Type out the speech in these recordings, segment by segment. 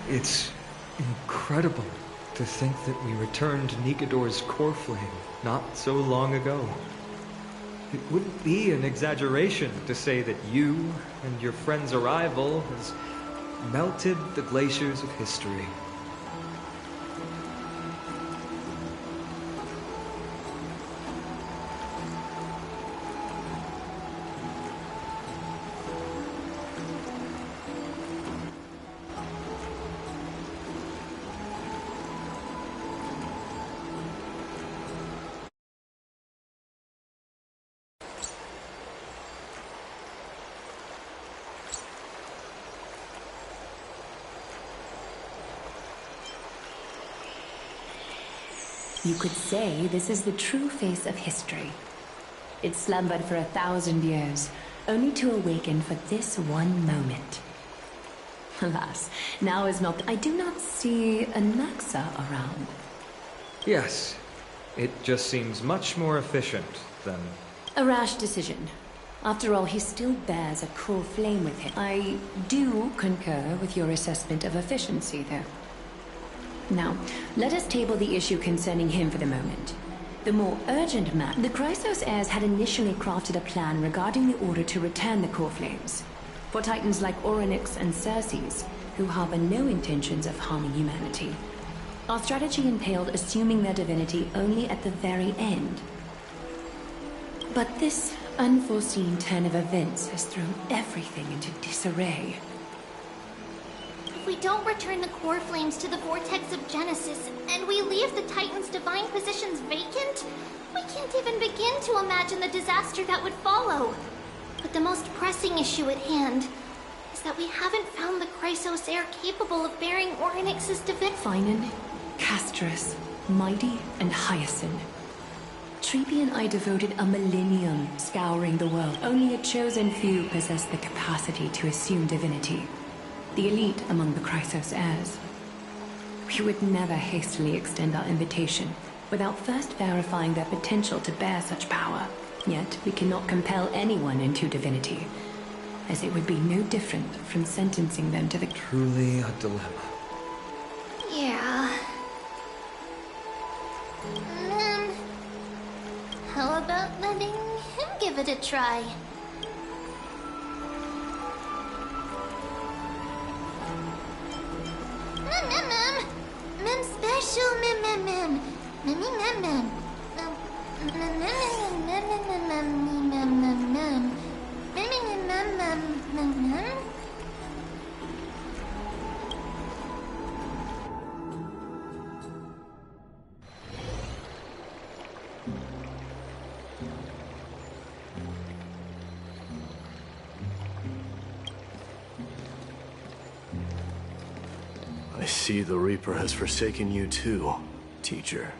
It's incredible to think that we returned Nigador's core flame not so long ago. It wouldn't be an exaggeration to say that you and your friend's arrival has melted the glaciers of history. You could say this is the true face of history. It slumbered for 1,000 years, only to awaken for this one moment. Alas, now is not... I do not see a Naxa around. Yes, it just seems much more efficient than... A rash decision. After all, he still bears a core flame with him. I do concur with your assessment of efficiency, though. Now, let us table the issue concerning him for the moment. The more urgent matter, the Chrysos heirs had initially crafted a plan regarding the order to return the core flames. For titans like Orynyx and Circes, who harbor no intentions of harming humanity. Our strategy entailed assuming their divinity only at the very end. But this unforeseen turn of events has thrown everything into disarray. If we don't return the core flames to the vortex of Genesis, and we leave the Titan's divine positions vacant, we can't even begin to imagine the disaster that would follow. But the most pressing issue at hand is that we haven't found the Chrysos heir capable of bearing Orynyx's divinity. Finan, Castrus, Mighty, and Hyacinth. Treepy and I devoted a millennium scouring the world. Only a chosen few possess the capacity to assume divinity. The elite among the Chrysos heirs. We would never hastily extend our invitation without first verifying their potential to bear such power. Yet we cannot compel anyone into divinity, as it would be no different from sentencing them to the... Truly a dilemma. Yeah. How about letting him give it a try? Mem special mem. I see the Reaper has forsaken you too, teacher.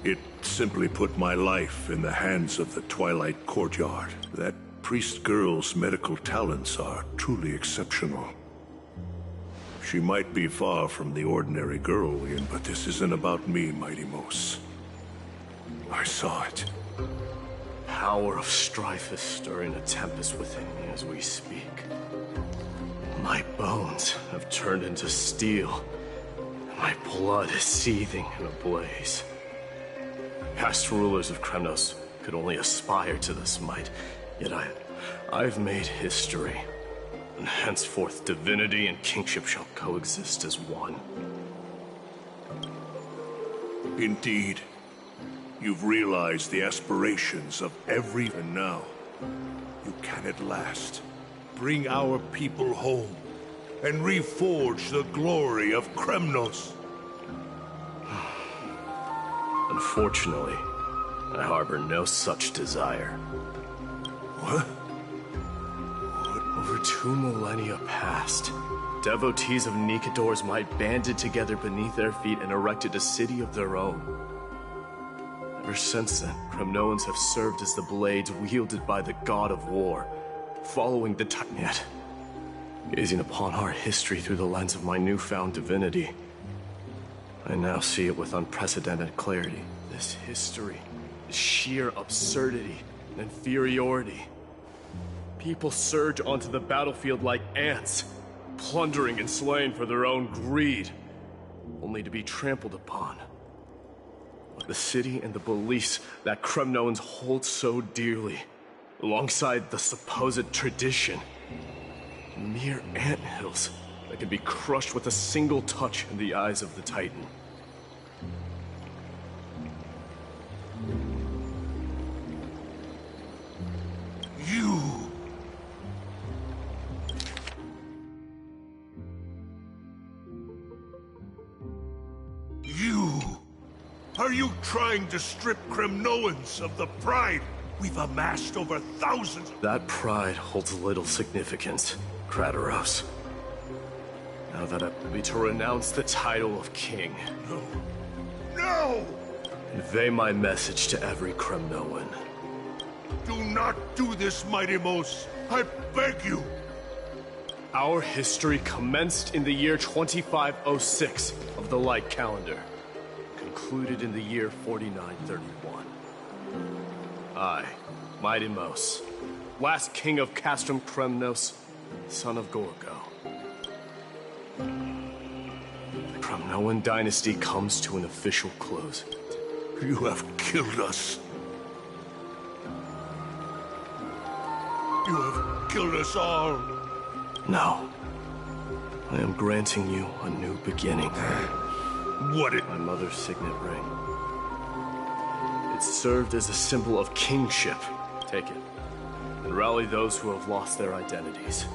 It simply put my life in the hands of the Twilight Courtyard. That priest girl's medical talents are truly exceptional. She might be far from the ordinary girl, Ian, but this isn't about me, Mighty Mos. I saw it. Power of strife is stirring a tempest within me as we speak. My bones have turned into steel, My blood is seething in a blaze. Past rulers of Kremnos could only aspire to this might, yet I've made history. And henceforth divinity and kingship shall coexist as one. Indeed. You've realized the aspirations of every... And now, you can at last bring our people home and reforge the glory of Kremnos. Unfortunately, I harbor no such desire. What? Over 2 millennia past, devotees of Nikador's might banded together beneath their feet and erected a city of their own. Ever since then, Kremnoans have served as the blades wielded by the god of war, following the Titan. Yet, gazing upon our history through the lens of my newfound divinity, I now see it with unprecedented clarity. This history is sheer absurdity and inferiority. People surge onto the battlefield like ants, plundering and slaying for their own greed, only to be trampled upon. The city and the beliefs that Kremnoans hold so dearly, alongside the supposed tradition, mere anthills that can be crushed with a single touch in the eyes of the Titan. Are you trying to strip Kremnoans of the pride we've amassed over thousands? That pride holds little significance, Kratoros. Now that I will be to renounce the title of king. No. No! Convey my message to every Kremnoan. Do not do this, Mighty Mos. I beg you. Our history commenced in the year 2506 of the Light Calendar. Concluded in the year 4931. I, Mighty Mos, last king of Castrum Kremnos, son of Gorgo. The Kremnoan dynasty comes to an official close. You have killed us. You have killed us all. No. I am granting you a new beginning. What it... My mother's signet ring. It served as a symbol of kingship. Take it, and rally those who have lost their identities.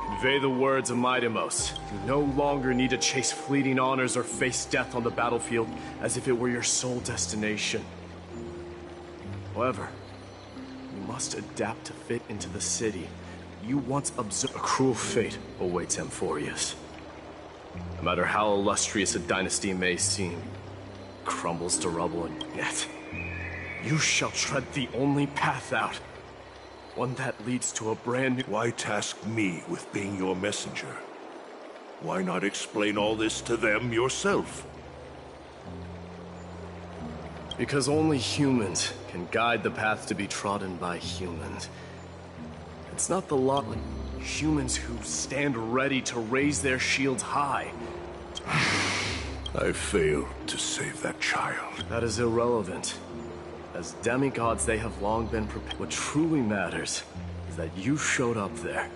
Convey the words of Mighty Mos. You no longer need to chase fleeting honors or face death on the battlefield as if it were your sole destination. However, you must adapt to fit into the city you once observed. A cruel fate awaits Amphorius. No matter how illustrious a dynasty may seem, it crumbles to rubble, and yet you shall tread the only path out. One that leads to a brand new... Why task me with being your messenger? Why not explain all this to them yourself? Because only humans can guide the path to be trodden by humans. It's not the lot of humans who stand ready to raise their shields high. I failed to save that child. That is irrelevant. As demigods, they have long been prepared. What truly matters is that you showed up there.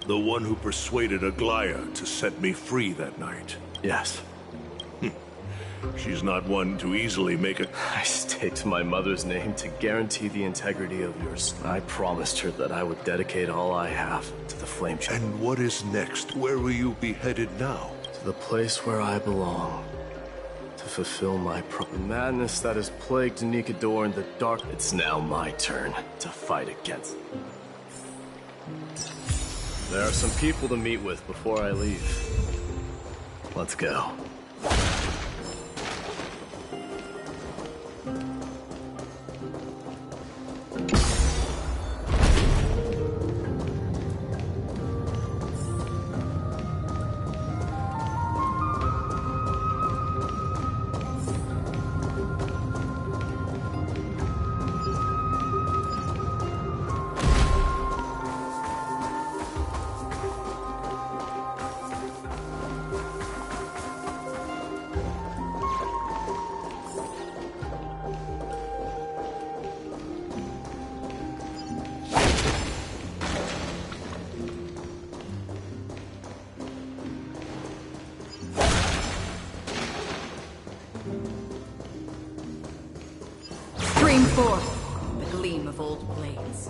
The one who persuaded Aglaya to set me free that night. Yes. She's not one to easily make a... I staked my mother's name to guarantee the integrity of yours. I promised her that I would dedicate all I have to the Flame Child. And what is next? Where will you be headed now? To the place where I belong. To fulfill my the madness that has plagued Nikador in the dark. It's now my turn to fight against. There are some people to meet with before I leave. Let's go. Forth, the gleam of old blades.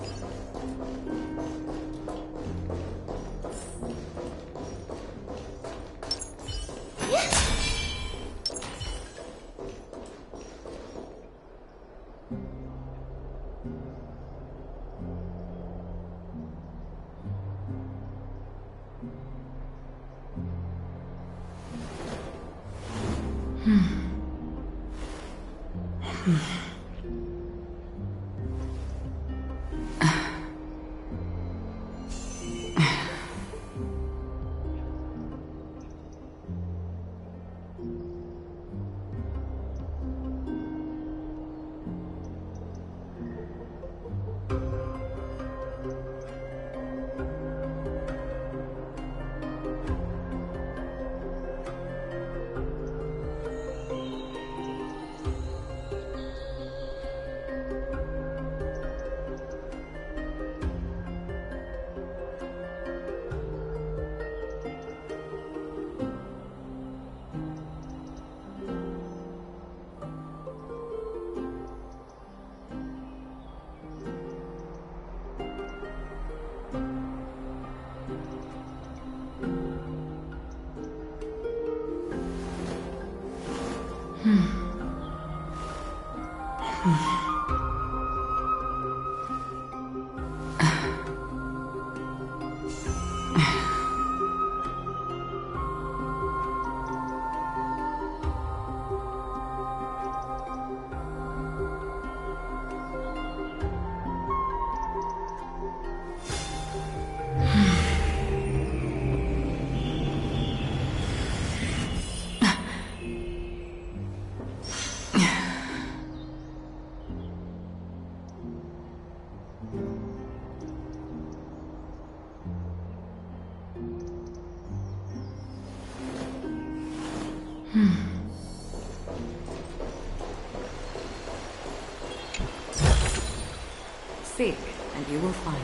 Seek, and you will find.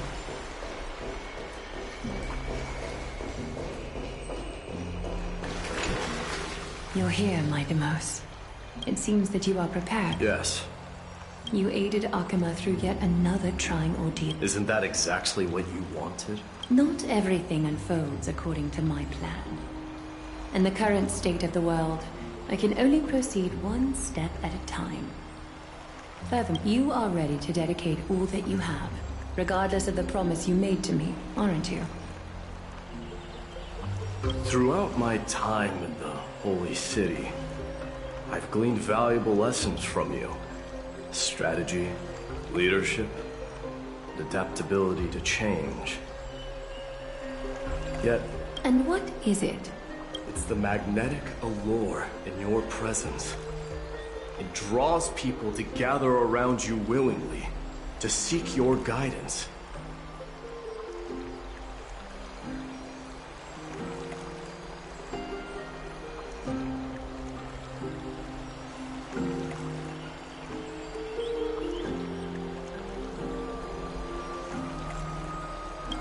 You're here, my Demos. It seems that you are prepared. Yes. You aided Akama through yet another trying ordeal. Isn't that exactly what you wanted? Not everything unfolds according to my plan. In the current state of the world, I can only proceed one step at a time. Furthermore, you are ready to dedicate all that you have, regardless of the promise you made to me, aren't you? Throughout my time in the Holy City, I've gleaned valuable lessons from you. Strategy, leadership, adaptability to change. Yet... And what is it? It's the magnetic allure in your presence. It draws people to gather around you willingly, to seek your guidance.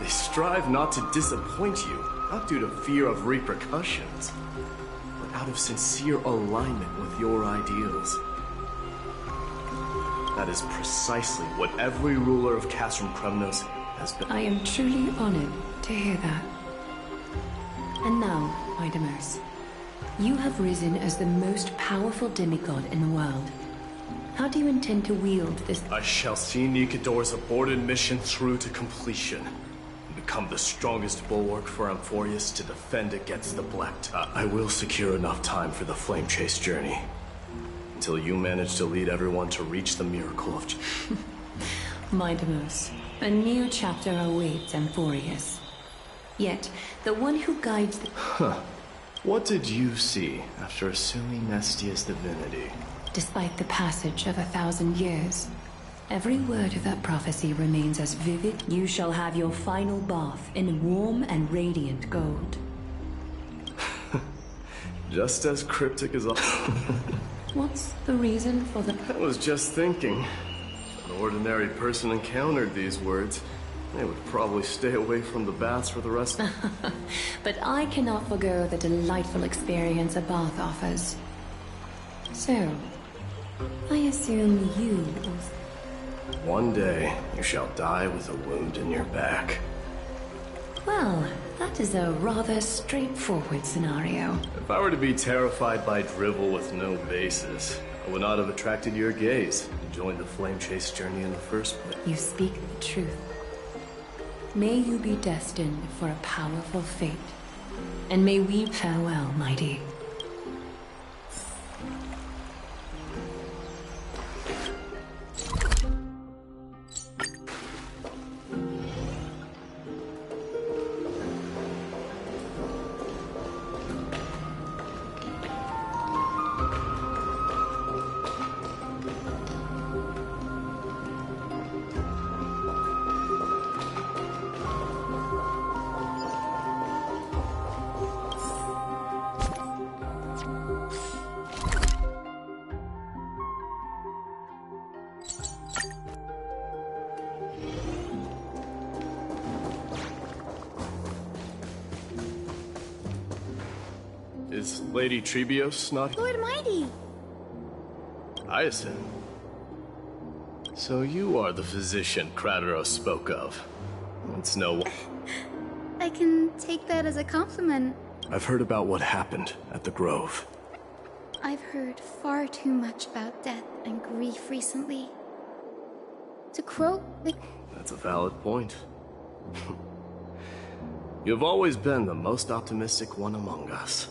They strive not to disappoint you, not due to fear of repercussions, but out of sincere alignment with your ideals. That is precisely what every ruler of Castrum Kremnos has been. I am truly honored to hear that. And now, Idamos, you have risen as the most powerful demigod in the world. How do you intend to wield this? I shall see Nikador's aborted mission through to completion. Become the strongest bulwark for Amphorius to defend against the Black Tide. I will secure enough time for the Flame Chase journey. Until you manage to lead everyone to reach the miracle of... Idamos, a new chapter awaits Amphorius. Yet, the one who guides the... Huh. What did you see after assuming Nestia's divinity? Despite the passage of 1,000 years, every word of that prophecy remains as vivid. You shall have your final bath in warm and radiant gold. Just as cryptic as... What's the reason for the... I was just thinking. If an ordinary person encountered these words, they would probably stay away from the baths for the rest of... But I cannot forgo the delightful experience a bath offers. So, I assume you... One day, you shall die with a wound in your back. Well, that is a rather straightforward scenario. If I were to be terrified by drivel with no basis, I would not have attracted your gaze and joined the flame chase journey in the first place. You speak the truth. May you be destined for a powerful fate. And may we farewell, mighty. Is Lady Trebios not? Lord Mighty! Hyacinth. So you are the physician Krateros spoke of. It's no... I can take that as a compliment. I've heard about what happened at the Grove. I've heard far too much about death and grief recently. To quote the... That's a valid point. You've always been the most optimistic one among us.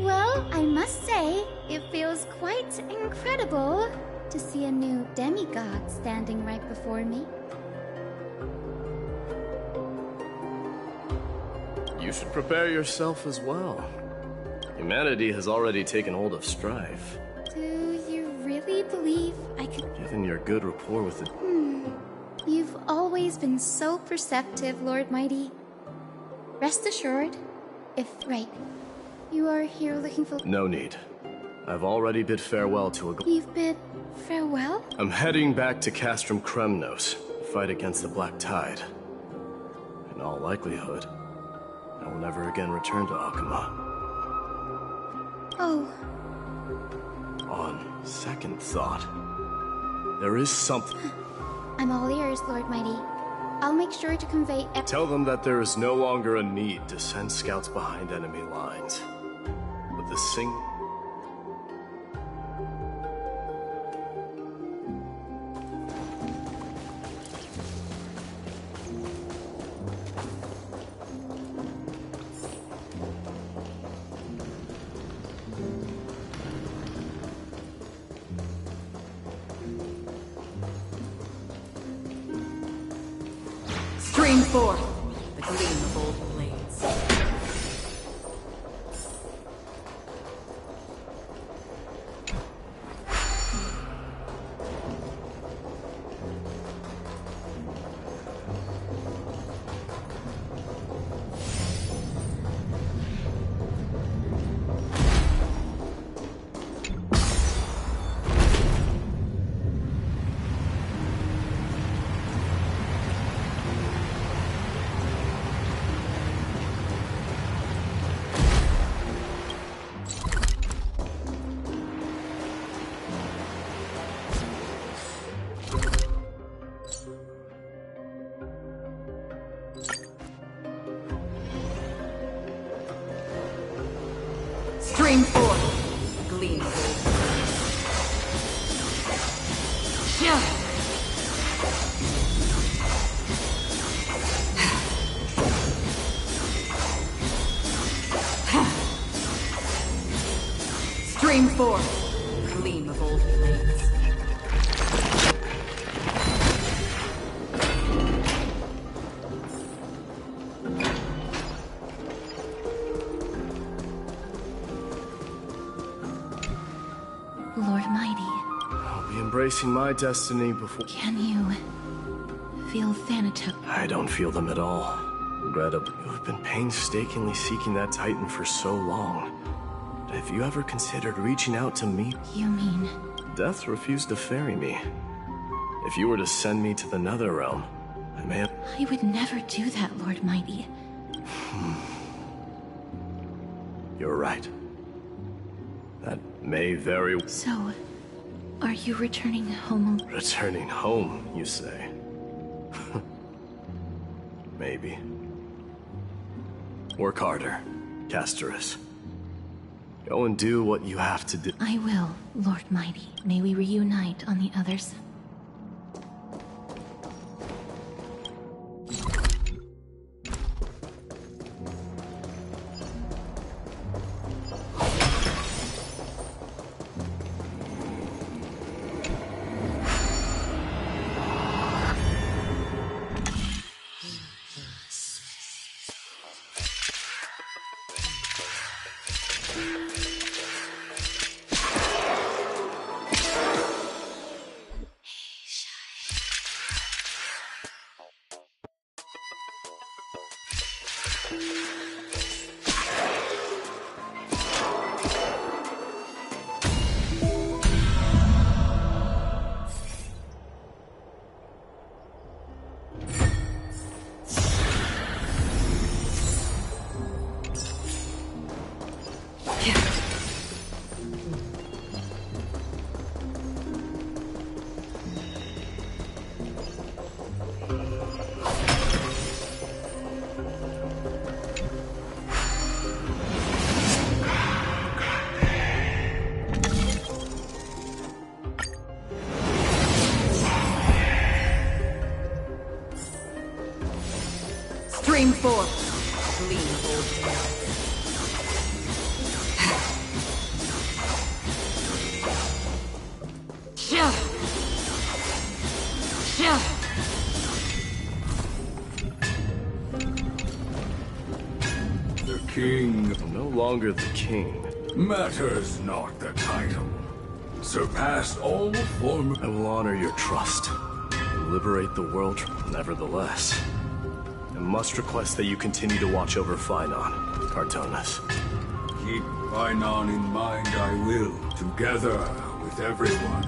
Well, I must say, it feels quite incredible to see a new demigod standing right before me. You should prepare yourself as well. Humanity has already taken hold of strife. Do you really believe I could... Given your good rapport with the... You've always been so perceptive, Lord Mighty. Rest assured, if you are here looking for... No need. I've already bid farewell to a... You've bid farewell? I'm heading back to Castrum Kremnos to fight against the Black Tide. In all likelihood, I will never again return to Akuma. Oh, On second thought, there is something... I'm all ears, Lord Mighty. I'll make sure to convey... Tell them that there is no longer a need to send scouts behind enemy lines. With the Stream forth the gleam of old blades. Stream forth the gleam of old blades. Yeah. Stream forth the gleam of old blades. Lord Mighty, I'll be embracing my destiny before... can you feel Thanatos? I don't feel them at all. Regrettably, you have been painstakingly seeking that Titan for so long. But have you ever considered reaching out to me? You mean... Death refused to ferry me. If you were to send me to the Nether Realm, I may have... I would never do that, Lord Mighty. You're right. That may very... So, are you returning home? Returning home, you say? Maybe. Work harder, Casterus. Go and do what you have to do. I will, Lord Mighty. May we reunite on the other side. Stream forth. Gleam of old tales. The king No longer the king. matters not the title. Surpassed all form. I will honor your trust and liberate the world. Nevertheless, I must request that you continue to watch over Phainon, Cartonis. Keep Phainon in mind, I will, together with everyone.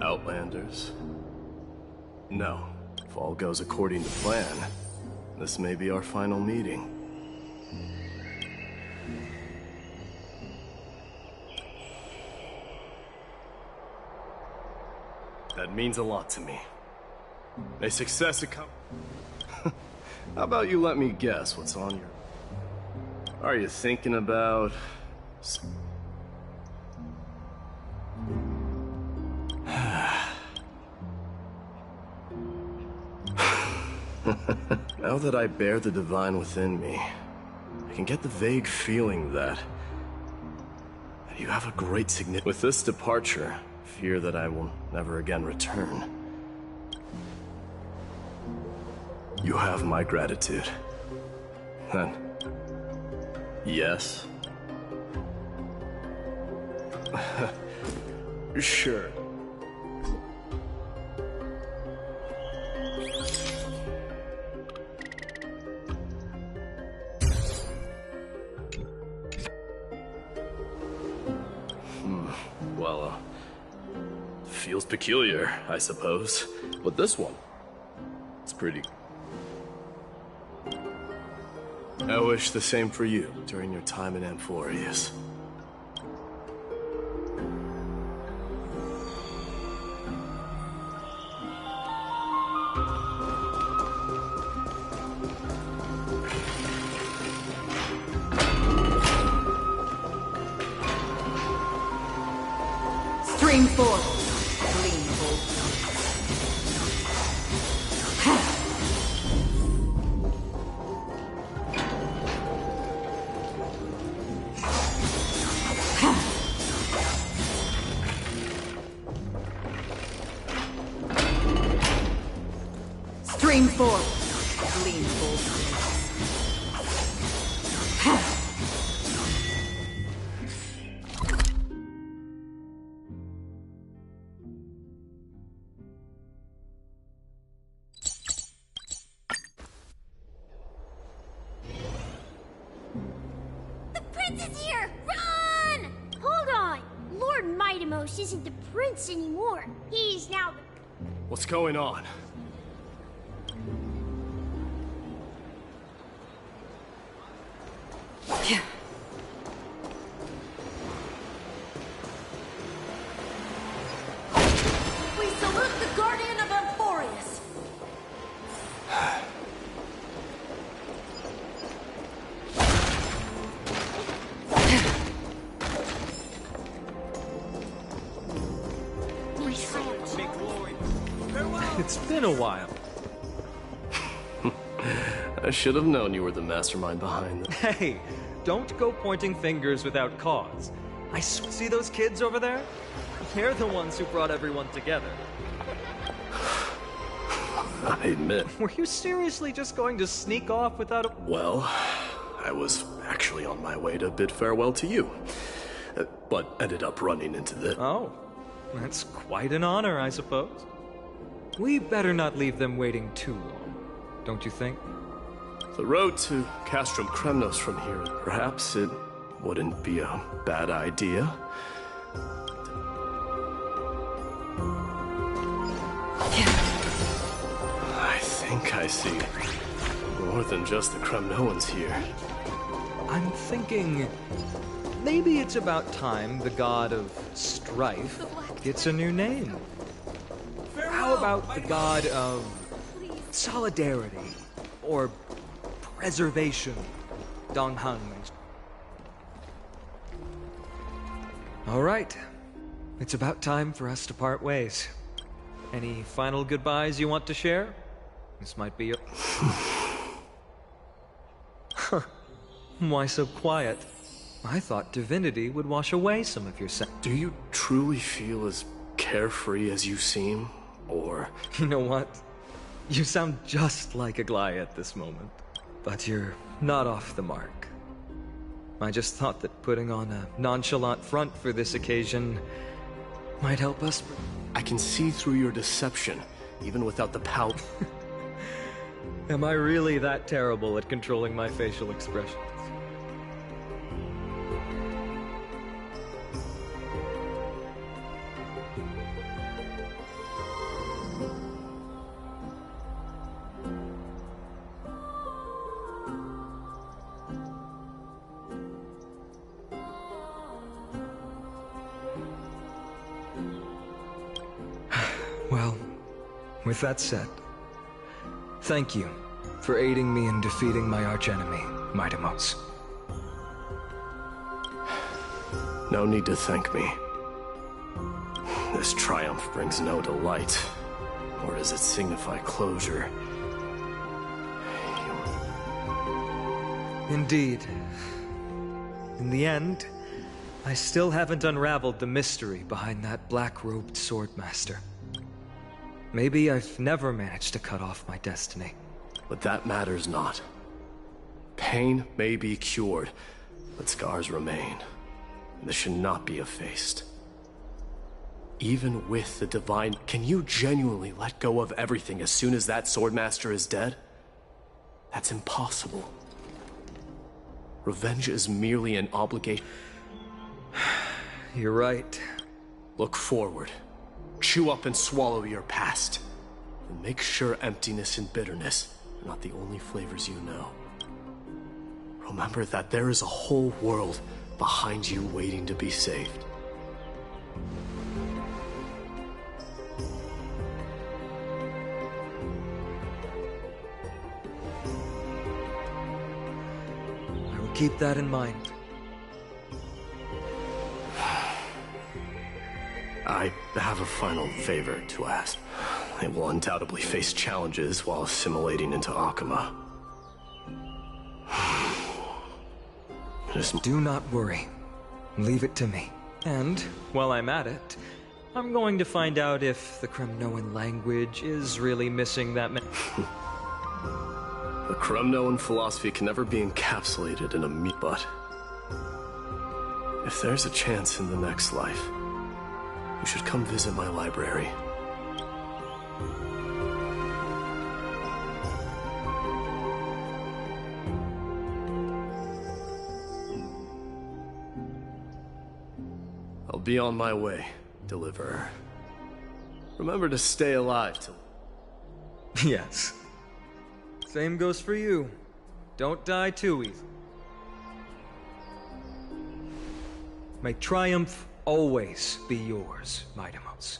Outlanders? No. If all goes according to plan, this may be our final meeting. That means a lot to me. May success come. How about you let me guess what's on your... Are you thinking about... Now that I bear the divine within me, I can get the vague feeling that you have a great significance. With this departure, fear that I will never again return. You have my gratitude. Then, yes? Sure. Well, feels peculiar, I suppose. But this one, it's pretty... I wish the same for you during your time in Amphorius. Stream forth. Gleam of old Forward. Gleam of old flames. The prince is here! Run! Hold on! Lord Mightimos isn't the prince anymore. He's now the... What's going on? We salute the guardian of Amphorius. We triumphed. It's been a while. I should have known you were the mastermind behind this. Hey, don't go pointing fingers without cause. See those kids over there? They're the ones who brought everyone together. I admit. Were you seriously just going to sneak off without a... Well, I was actually on my way to bid farewell to you. But ended up running into the... Oh, that's quite an honor, I suppose. We better not leave them waiting too long, don't you think? The road to Castrum Kremnos from here. Perhaps it wouldn't be a bad idea. I think I see more than just the Kremnoans here. I'm thinking maybe it's about time the god of strife gets a new name. How about the god of solidarity or preservation? Donghang. All right. It's about time for us to part ways. Any final goodbyes you want to share? This might be your... Why so quiet? I thought divinity would wash away some of your Do you truly feel as carefree as you seem? Or... You know what? You sound just like a Gly at this moment. But you're not off the mark. I just thought that putting on a nonchalant front for this occasion might help us... I can see through your deception, even without the power. Am I really that terrible at controlling my facial expressions? Well, with that said, thank you for aiding me in defeating my archenemy, Mightimos. No need to thank me. This triumph brings no delight, or does it signify closure? Indeed. In the end, I still haven't unraveled the mystery behind that black-robed swordmaster. Maybe I've never managed to cut off my destiny. But that matters not. Pain may be cured, but scars remain. And this should not be effaced. Even with the divine, can you genuinely let go of everything as soon as that swordmaster is dead? That's impossible. Revenge is merely an obligation. You're right. Look forward. Chew up and swallow your past. And make sure emptiness and bitterness are not the only flavors you know. Remember that there is a whole world behind you waiting to be saved. I will keep that in mind. I have a final favor to ask. They will undoubtedly face challenges while assimilating into Akama. Do not worry. Leave it to me. And, while I'm at it, I'm going to find out if the Kremnoan language is really missing that The Kremnoan philosophy can never be encapsulated in a but if there's a chance in the next life, you should come visit my library. I'll be on my way, Deliverer. Remember to stay alive till... Yes. Same goes for you. Don't die too easily. May triumph always be yours, Midamos.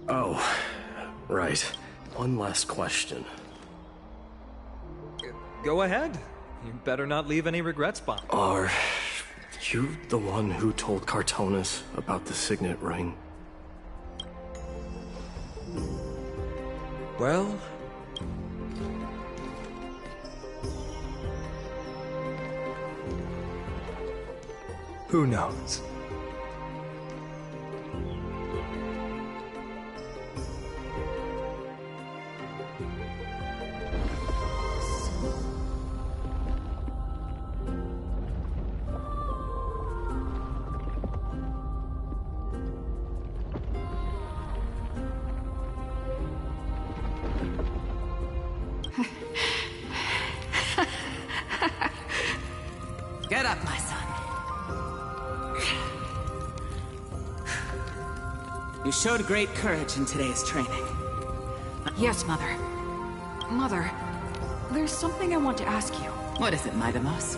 Oh, right. One last question. Go ahead. You better not leave any regrets behind. Are you the one who told Cartonis about the signet ring? Well... who knows? Get up, my son. You showed great courage in today's training. Yes, Mother. Mother, there's something I want to ask you. What is it, Midamos?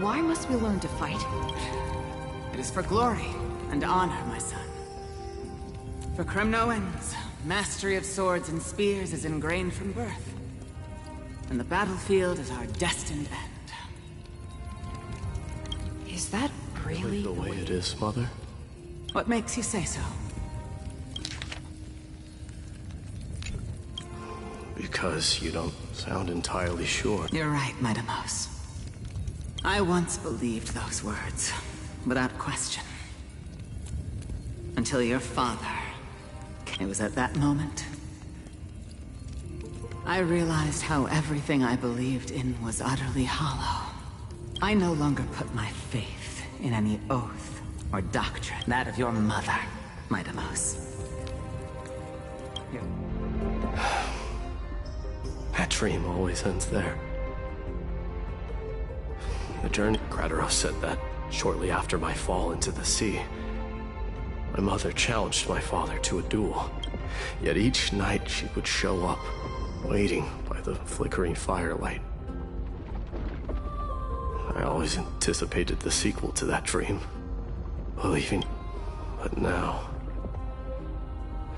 Why must we learn to fight? It is for glory and honor, my son. For Kremnoans, mastery of swords and spears is ingrained from birth. And the battlefield is our destined end. Is that really The way it is, Mother? What makes you say so? Because you don't sound entirely sure. You're right, Midamos. I once believed those words, without question. Until your father. It was at that moment I realized how everything I believed in was utterly hollow. I no longer put my faith in any oath or doctrine. That of your mother, Midamos. That dream always ends there. The journey... Krateros said that shortly after my fall into the sea. My mother challenged my father to a duel. Yet each night she would show up, waiting by the flickering firelight. I always anticipated the sequel to that dream, believing... But now...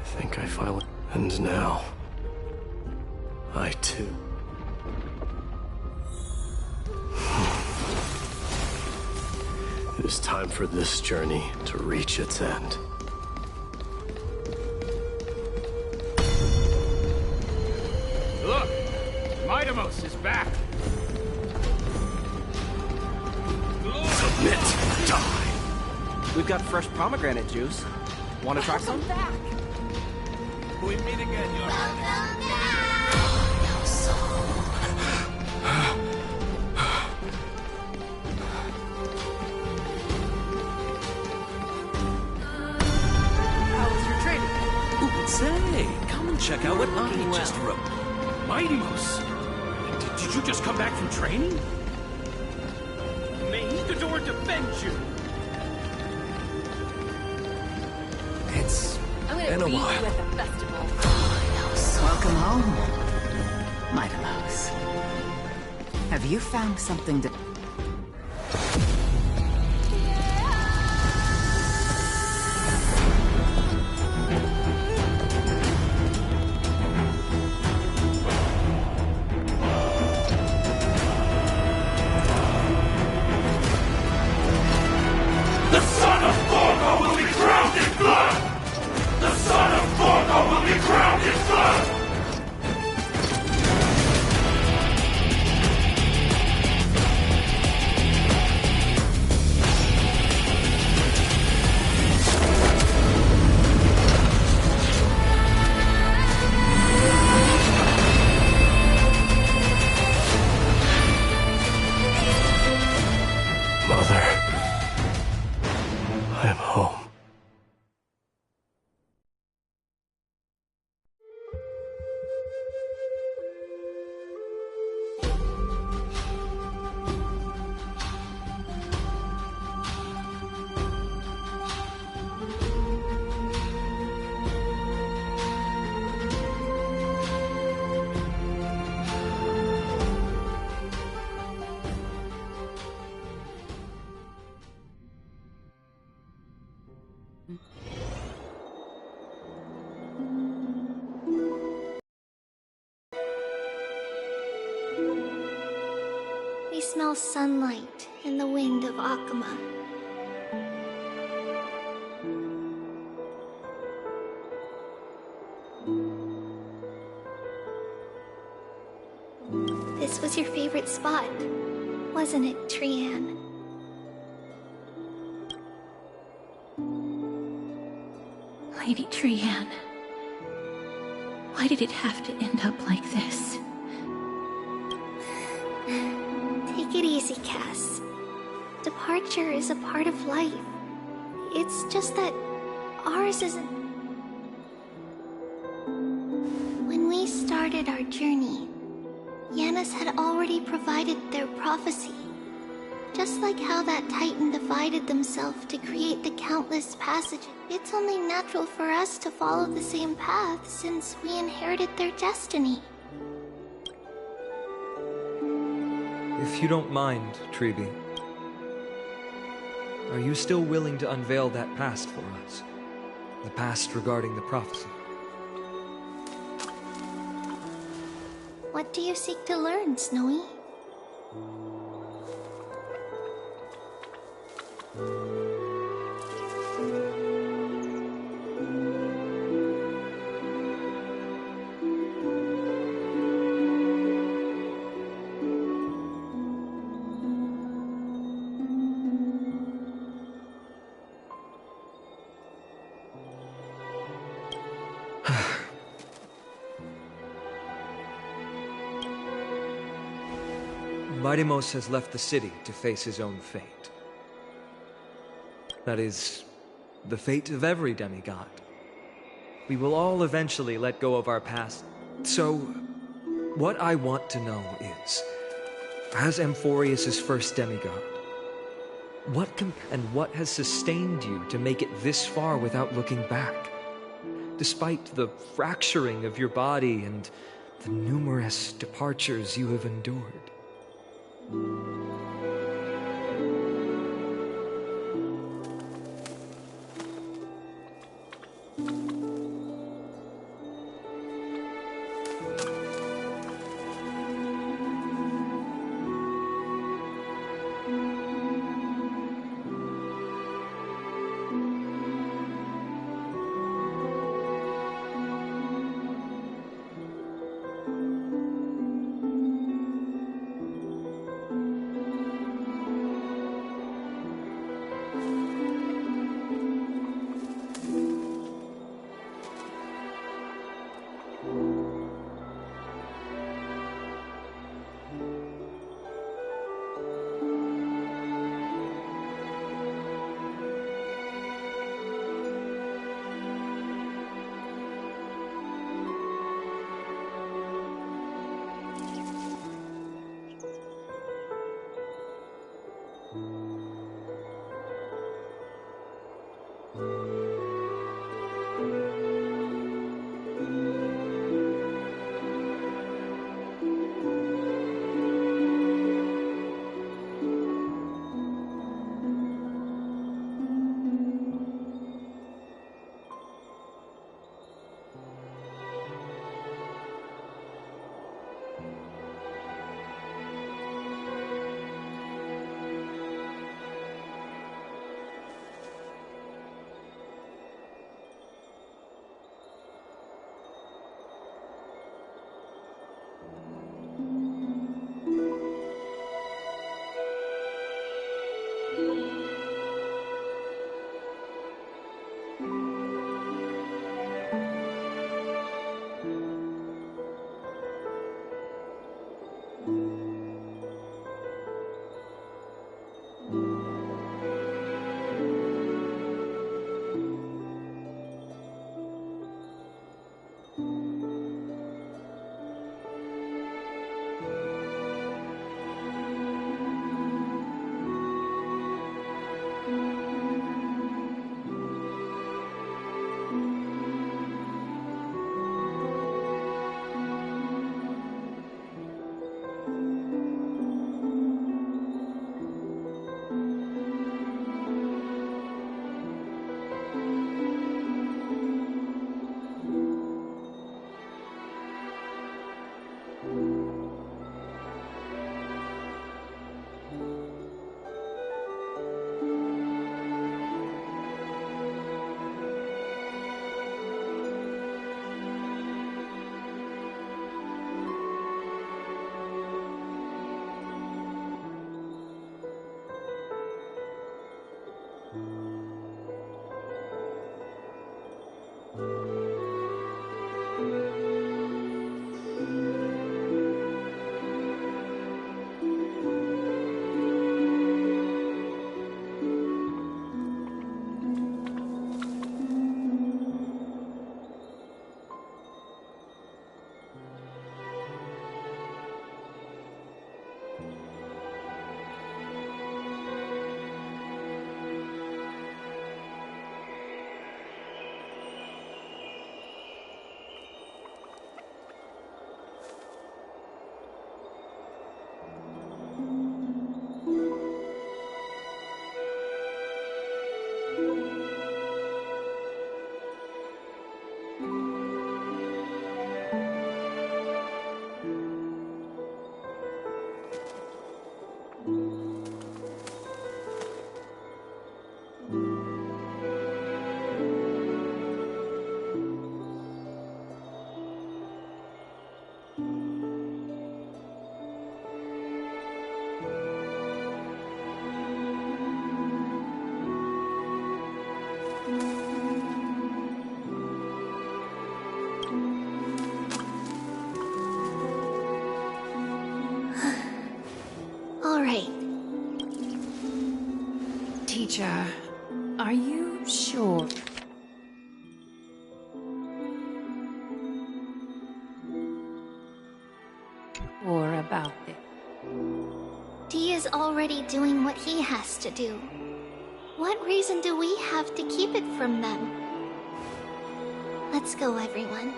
I think I finally... And now... I too... It is time for this journey to reach its end. Look! Midamos is back! Submit! Die! We've got fresh pomegranate juice. Want to try some? We meet again, Your Say, come and check out what I just wrote. Midamos! Did you just come back from training? May Nikador defend you! It's been a while. at the festival. Welcome home, Midamos. Have you found something to... We smell sunlight and the wind of Akama. This was your favorite spot, wasn't it, Trian? Lady Trian, why did it have to end up like this? Take it easy, Cass. Departure is a part of life. It's just that ours isn't. When we started our journey, Yanis had already provided their prophecy. Just like how that Titan divided themselves to create the countless passages, it's only natural for us to follow the same path since we inherited their destiny. If you don't mind, Treeby, are you still willing to unveil that past for us? The past regarding the prophecy? What do you seek to learn, Snowy? Vaidimos has left the city to face his own fate. That is, the fate of every demigod. We will all eventually let go of our past. So, what I want to know is, as Amphorius' first demigod, what has sustained you to make it this far without looking back? Despite the fracturing of your body and the numerous departures you have endured. All right. Teacher, are you sure? Or about this? Dee is already doing what he has to do. What reason do we have to keep it from them? Let's go, everyone.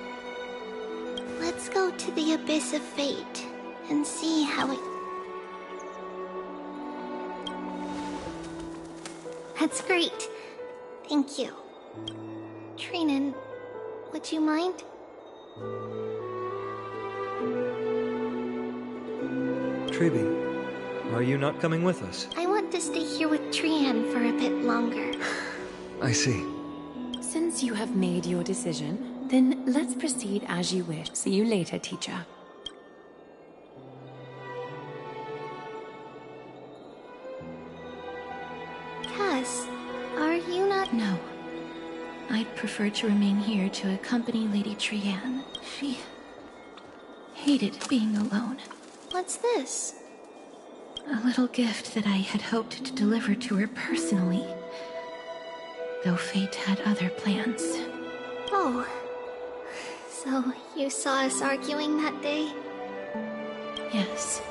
Let's go to the abyss of fate and see how it... That's great. Thank you. Trinan, would you mind? Triby, are you not coming with us? I want to stay here with Trian for a bit longer. I see. Since you have made your decision, then let's proceed as you wish. See you later, teacher. Cass, are you not... No. I'd prefer to remain here to accompany Lady Trian. She hated being alone. What's this? A little gift that I had hoped to deliver to her personally. Though fate had other plans. Oh. So, you saw us arguing that day? Yes.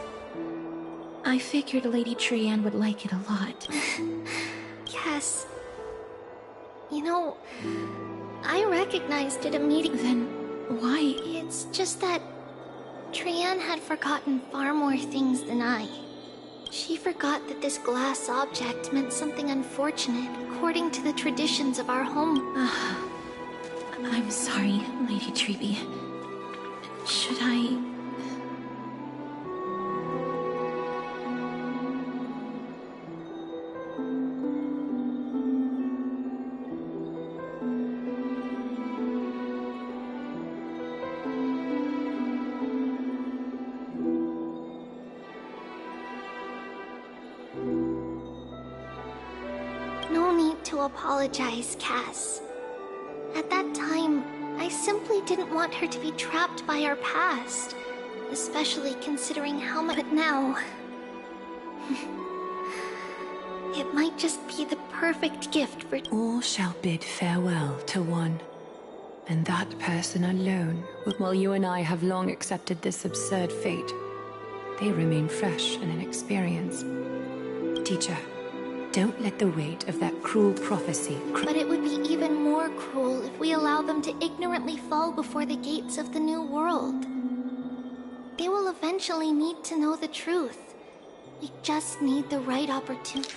I figured Lady Trian would like it a lot. Cass... You know, I recognized it immediately. Then why? It's just that Trian had forgotten far more things than I. She forgot that this glass object meant something unfortunate according to the traditions of our home. I'm sorry, Lady Treby. Should I... No need to apologize, Cass. At that time, I simply didn't want her to be trapped by our past, especially considering how much. But now, it might just be the perfect gift for... All shall bid farewell to one. And that person alone, while you and I have long accepted this absurd fate, they remain fresh and inexperienced. Teacher, don't let the weight of that cruel prophecy... But it would be even more cruel if we allow them to ignorantly fall before the gates of the new world. They will eventually need to know the truth. We just need the right opportunity.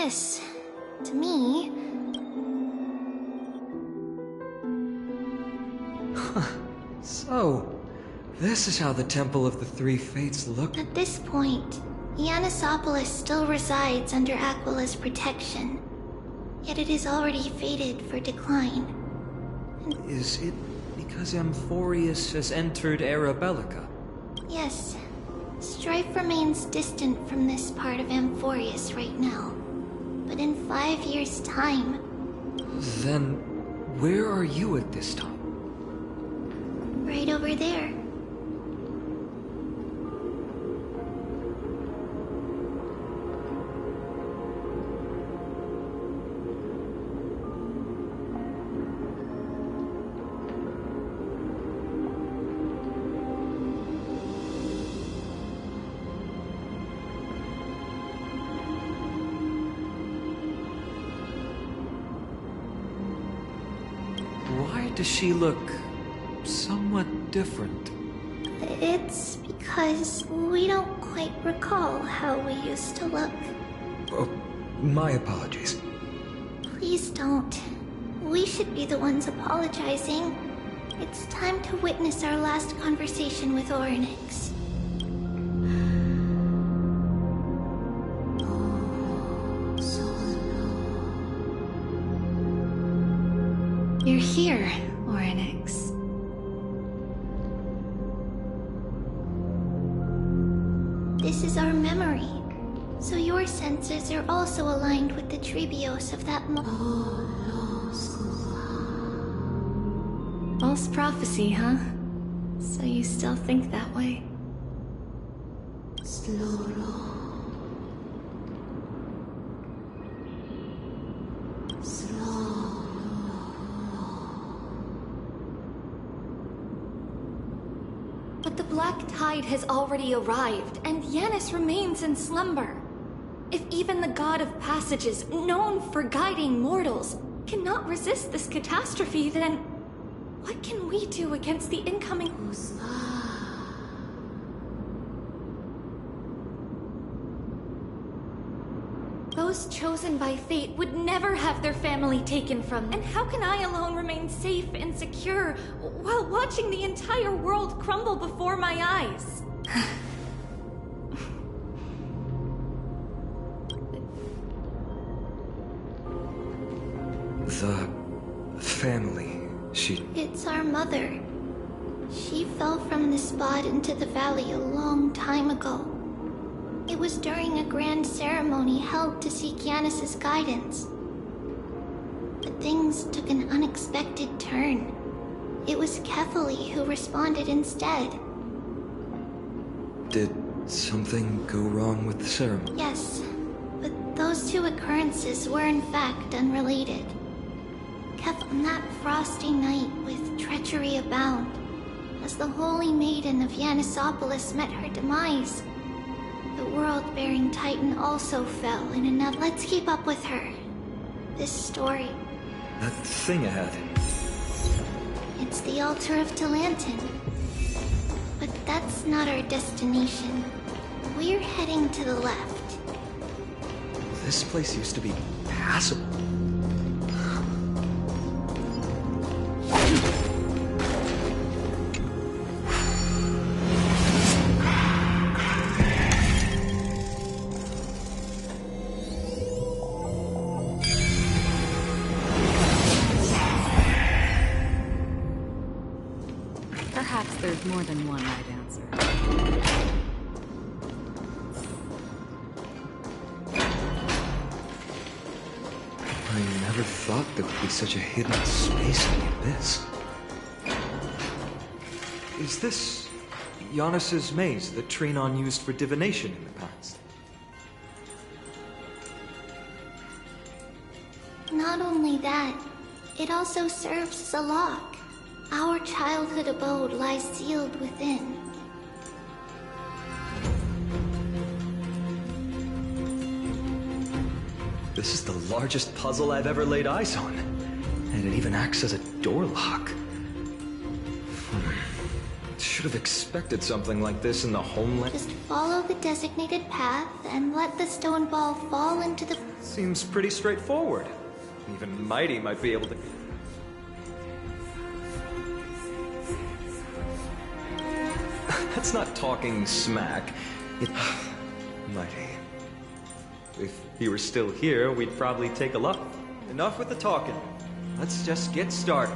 this, to me... So, this is how the Temple of the Three Fates looked. At this point, Yannisopolis still resides under Aquila's protection. Yet it is already fated for decline. Is it because Amphorius has entered Arabellica? Yes. Strife remains distant from this part of Amphorius right now. But in 5 years' time... Then, where are you at this time? Right over there. Why does she look somewhat different? It's because we don't quite recall how we used to look. Oh, my apologies. Please don't. We should be the ones apologizing. It's time to witness our last conversation with Orynyx. You're here, Orynyx. This is our memory. So your senses are also aligned with the Trebios of that False prophecy, huh? So you still think that way? But the Black Tide has already arrived, and Yanis remains in slumber. If even the God of Passages, known for guiding mortals, cannot resist this catastrophe, then what can we do against the incoming... Those chosen by fate would never have their family taken from them. And how can I alone remain safe and secure while watching the entire world crumble before my eyes? The family, It's our mother. She fell from the spot into the valley a long time ago. It was during a grand ceremony held to seek Yanis's guidance. But things took an unexpected turn. It was Kefali who responded instead. Did something go wrong with the ceremony? Yes, but those two occurrences were in fact unrelated. On that frosty night with treachery abound, as the Holy Maiden of Yannisopolis met her demise, the world-bearing Titan also fell in another... Let's keep up with her. This story. That thing ahead. It's the altar of Talantin. But that's not our destination. We're heading to the left. This place used to be passable. Perhaps there's more than one right answer. I never thought there would be such a hidden space like this. Is this Yanis's maze that Trinon used for divination in the past? Not only that, it also serves as a lock. Our childhood abode lies sealed within. This is the largest puzzle I've ever laid eyes on. And it even acts as a door lock. should have expected something like this in the homeland. Just follow the designated path and let the stone ball fall into the... Seems pretty straightforward. Even Mighty might be able to... That's not talking smack. Mighty. If he were still here, we'd probably take a look. Enough with the talking. Let's just get started.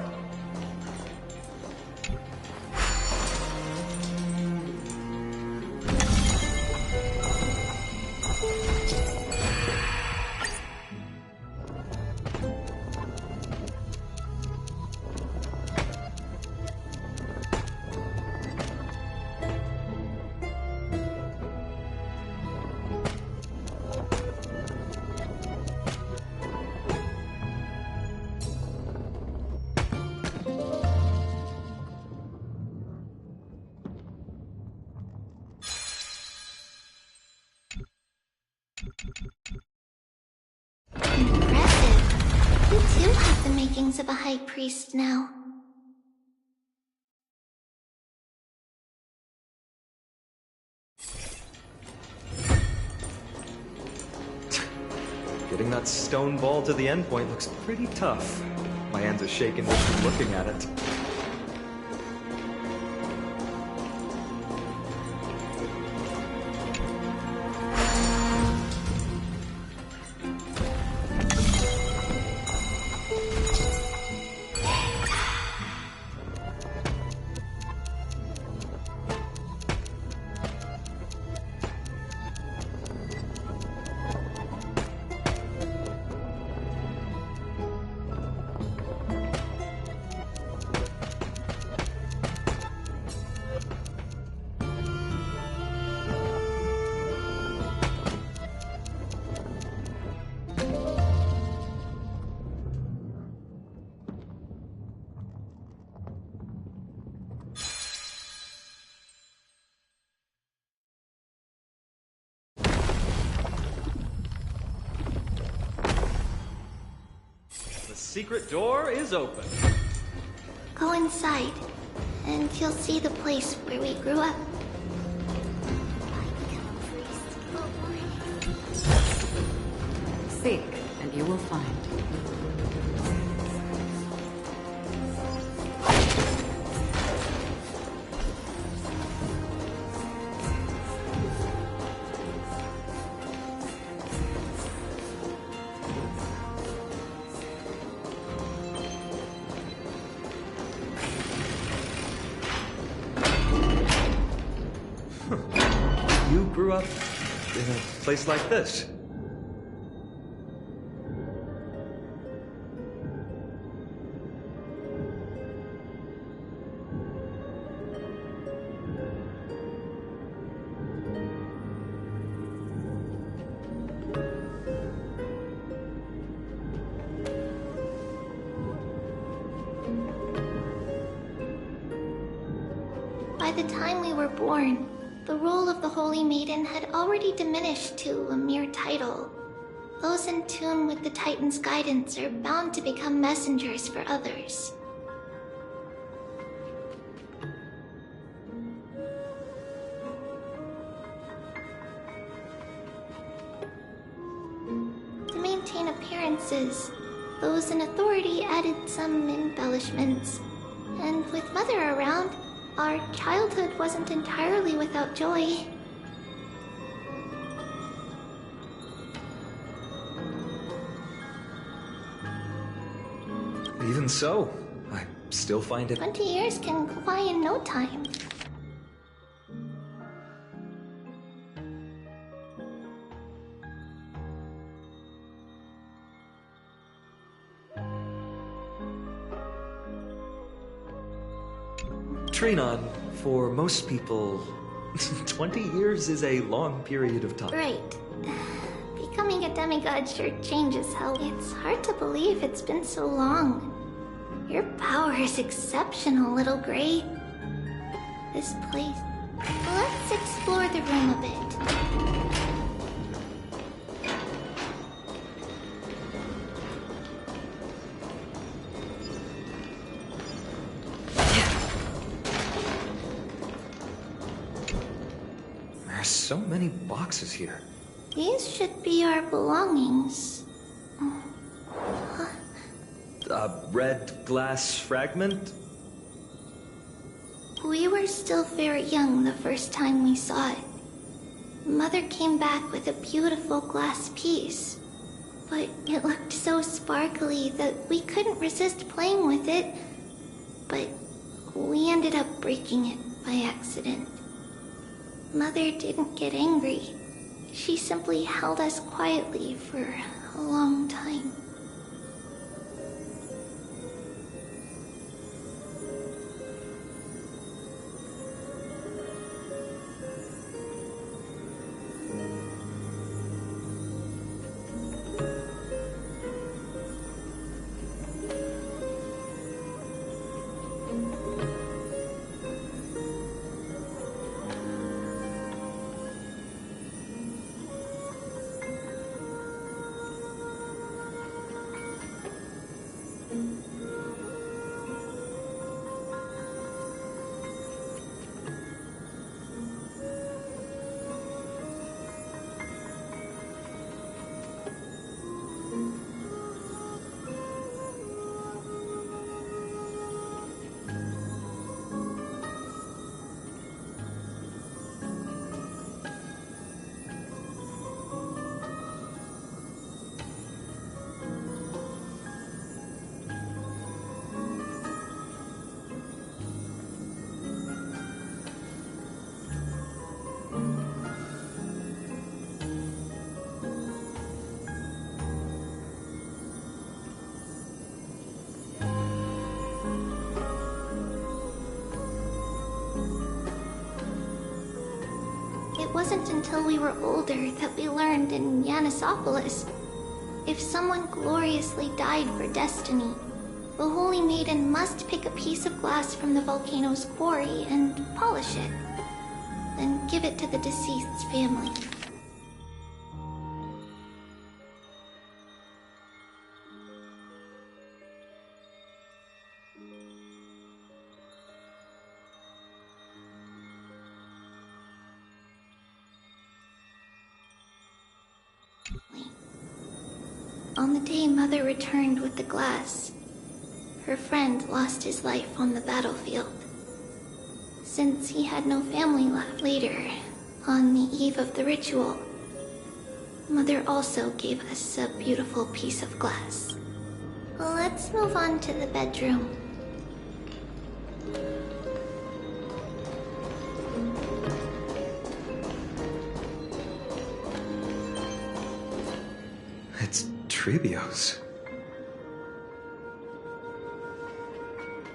Impressive. You too have the makings of a high priest now. Getting that stone ball to the endpoint looks pretty tough. My hands are shaking just from looking at it. The secret door is open. Go inside, and you'll see the place where we grew up. Seek, and you will find. You grew up in a place like this. By the time we were born, the role of the Holy Maiden had already diminished to a mere title. Those in tune with the Titan's guidance are bound to become messengers for others. To maintain appearances, those in authority added some embellishments. And with Mother around, our childhood wasn't entirely without joy. Even so, I still find it... 20 years can go by in no time. Trinon, for most people, 20 years is a long period of time. Right. Becoming a demigod sure changes how... It's hard to believe it's been so long. Your power is exceptional, Little Gray. This place... Let's explore the room a bit. so many boxes here. These should be our belongings. A red glass fragment? We were still very young the first time we saw it. Mother came back with a beautiful glass piece, but it looked so sparkly that we couldn't resist playing with it. But we ended up breaking it by accident. Mother didn't get angry. She simply held us quietly for a long time. It wasn't until we were older that we learned in Yanissopolis, if someone gloriously died for destiny, the Holy Maiden must pick a piece of glass from the volcano's quarry and polish it, then give it to the deceased's family. On the day Mother returned with the glass, her friend lost his life on the battlefield. Since he had no family left later, on the eve of the ritual, Mother also gave us a beautiful piece of glass. Let's move on to the bedroom. It's Trebios.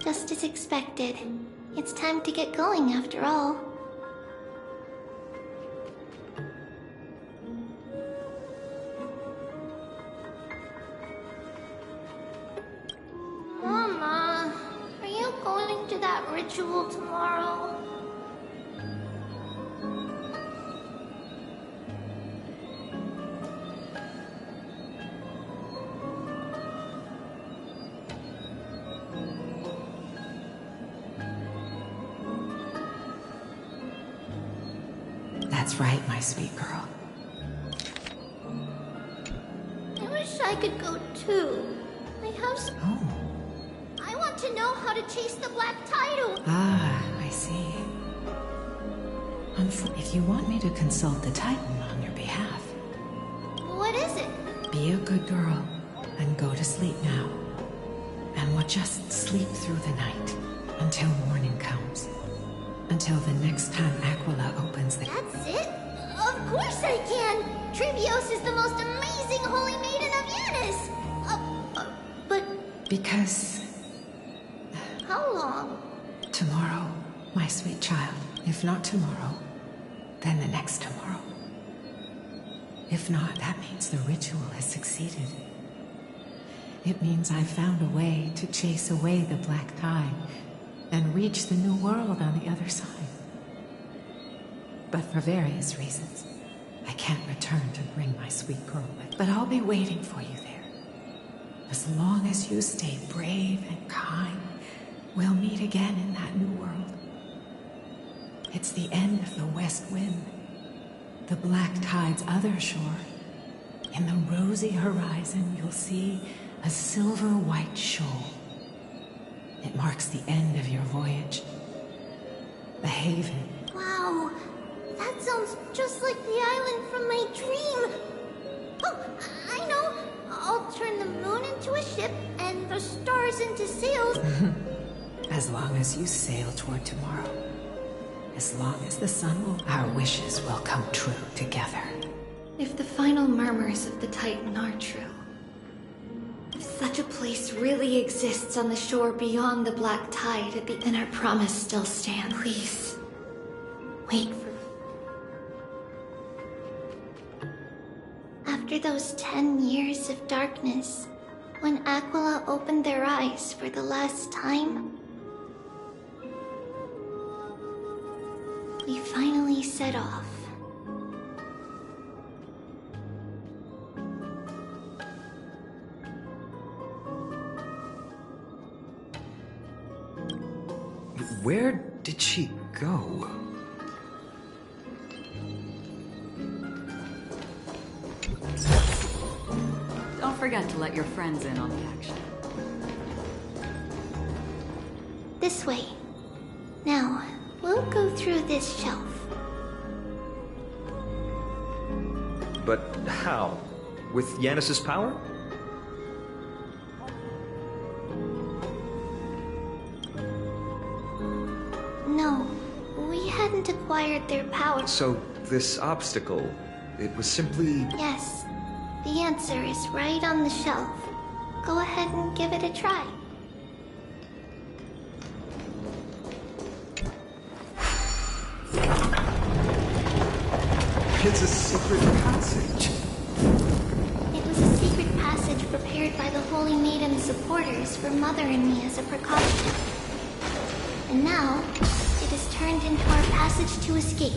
Just as expected. It's time to get going after all. Mama, are you going to that ritual tomorrow? That's right, my sweet girl. I wish I could go too. I have Oh. I want to know how to chase the black tidal. Ah, I see. If you want me to consult the Titan on your behalf, What is it? be a good girl and go to sleep now. And we'll just sleep through the night until morning comes. Until the next time Aquila opens the... That's it? Of course I can! Trebios is the most amazing holy maiden of Yanis! But Because how long? tomorrow, my sweet child, if not tomorrow, then the next tomorrow. If not, that means the ritual has succeeded. It means I've found a way to chase away the black tide and reach the new world on the other side. But for various reasons, I can't return to bring my sweet girl with. But I'll be waiting for you there. As long as you stay brave and kind, we'll meet again in that new world. It's the end of the west wind, The black tide's other shore. In the rosy horizon, you'll see a silver-white shoal. It marks the end of your voyage. The haven. Wow, that sounds just like the island from my dream. Oh, I know. I'll turn the moon into a ship and the stars into sails. As long as you sail toward tomorrow. As long as the sun will, our wishes will come true together. If the final murmurs of the Titan are true, if such a place really exists on the shore beyond the black tide, then our promise still stands. Please, wait for... After those 10 years of darkness, when Aquila opened their eyes for the last time, we finally set off. Where did she go? Don't forget to let your friends in on the action. This way. Now, we'll go through this shelf. But how? With Yanis's power? No, we hadn't acquired their power. So, this obstacle, it was simply... Yes, the answer is right on the shelf. Go ahead and give it a try. It's a secret passage. It was a secret passage prepared by the Holy Maiden's supporters for Mother and me as a precaution. And now, it is turned into our passage to escape,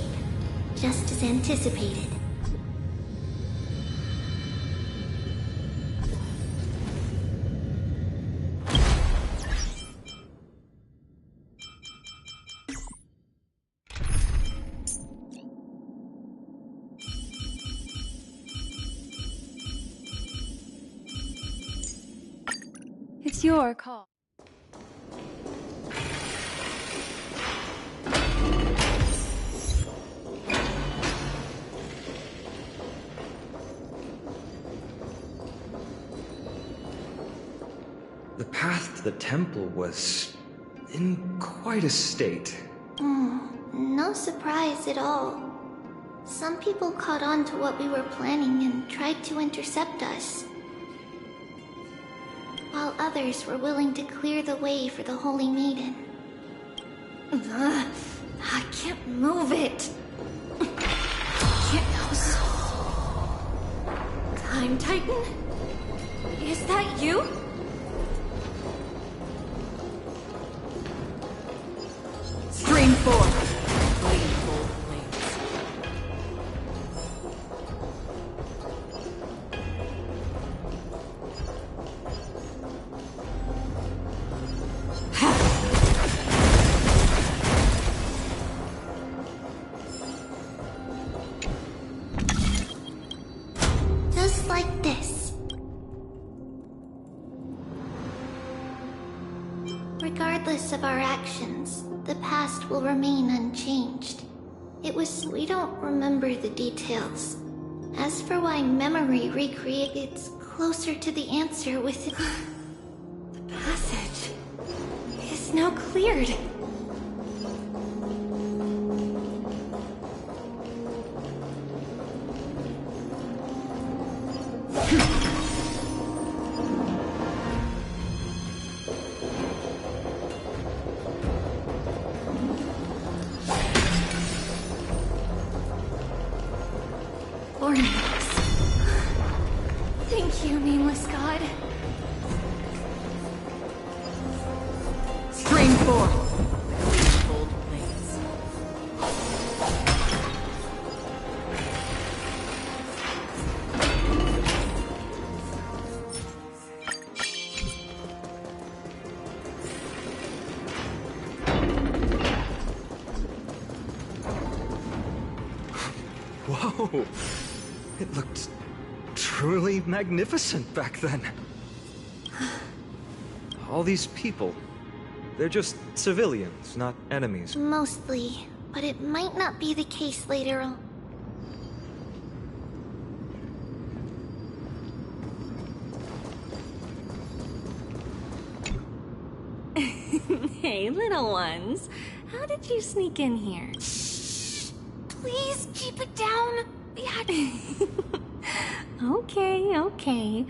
just as anticipated. It's your call. The path to the temple was in quite a state. No surprise at all. Some people caught on to what we were planning and tried to intercept us, while others were willing to clear the way for the Holy Maiden. I can't move it. Time Titan? Is that you? Stream forth. Gleamful flames. Just like this. Regardless of our actions, the past will remain unchanged. We don't remember the details. As for why memory it's closer to the answer within... The passage is now cleared. Thank you, nameless god. Stream forth. Cold blades. Whoa. Oh, it looked truly magnificent back then. All these people, they're just civilians, not enemies. Mostly, but it might not be the case later on. Hey, little ones. How did you sneak in here? Please keep it down. Okay.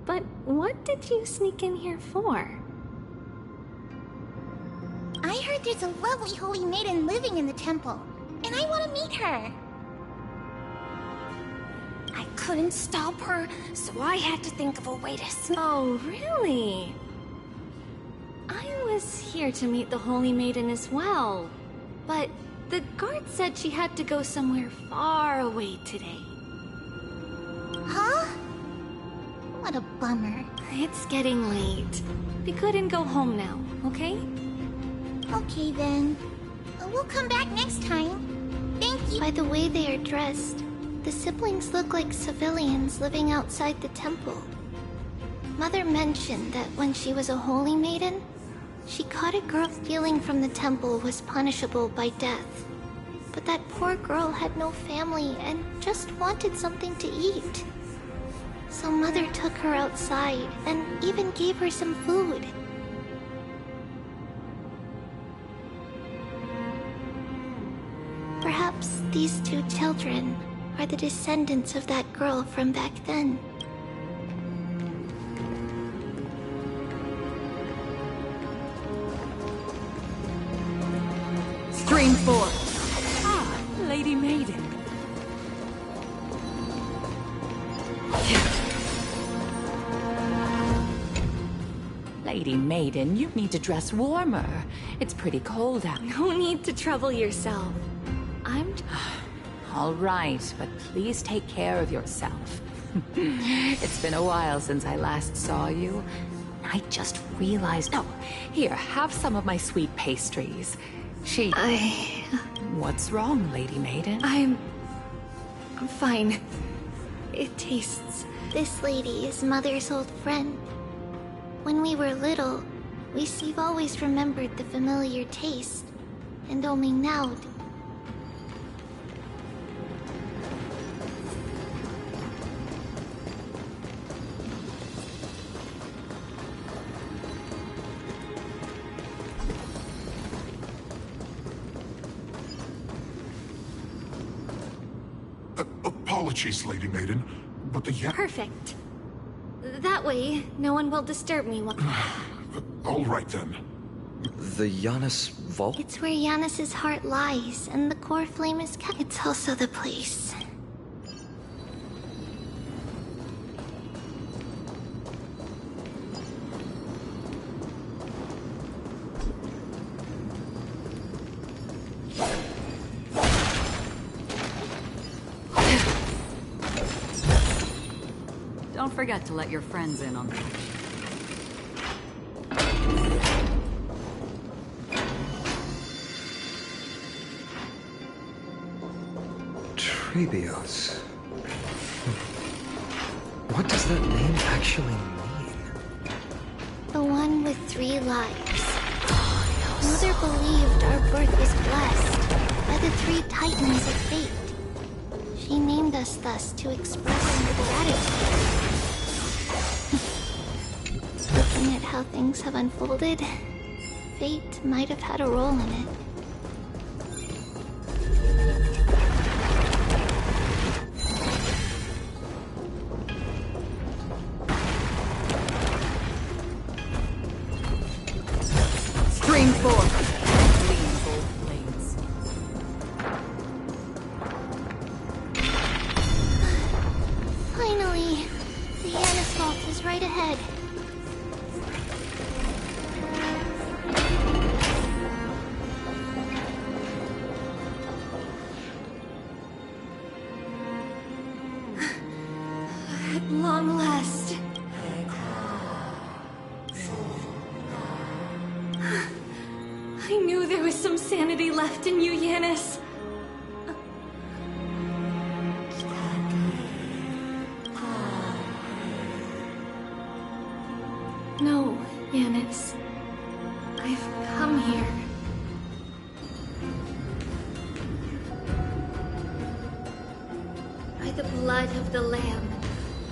But what did you sneak in here for? I heard there's a lovely holy maiden living in the temple, and I want to meet her. I couldn't stop her, so I had to think of a way to Oh, really? I was here to meet the holy maiden as well, but the guard said she had to go somewhere far away today. Huh? What a bummer. It's getting late. We couldn't go home now, okay? Okay then. We'll come back next time. Thank you. By the way they are dressed, the siblings look like civilians living outside the temple. Mother mentioned that when she was a holy maiden, she caught a girl stealing from the temple was punishable by death. But that poor girl had no family and just wanted something to eat. So Mother took her outside and even gave her some food. Perhaps these two children are the descendants of that girl from back then. Stream 4. Ah, Lady Maiden. Lady Maiden, you need to dress warmer. It's pretty cold out. No need to trouble yourself. All right, but please take care of yourself. It's been a while since I last saw you. I just realized... Oh, here, have some of my sweet pastries. What's wrong, Lady Maiden? I'm fine. It tastes... This lady is Mother's old friend. When we were little, we've always remembered the familiar taste. And only now... Apologies, Lady Maiden, but the Perfect. That way, no one will disturb me while... All right, then. The Janus Vault? It's where Janus's heart lies, and the core flame is kept. It's also the place. Don't forget to let your friends in on that. Trebios. What does that name actually mean? The one with 3 lives. Mother believed our birth was blessed by the 3 titans of fate. She named us thus to express her gratitude. Looking at how things have unfolded, fate might have had a role in it. Stream 4. Clean both blades. Finally, the Janus Vault is right ahead. At long last. I knew there was some sanity left in you, Janus. Yanis, I've come here. By the blood of the Lamb,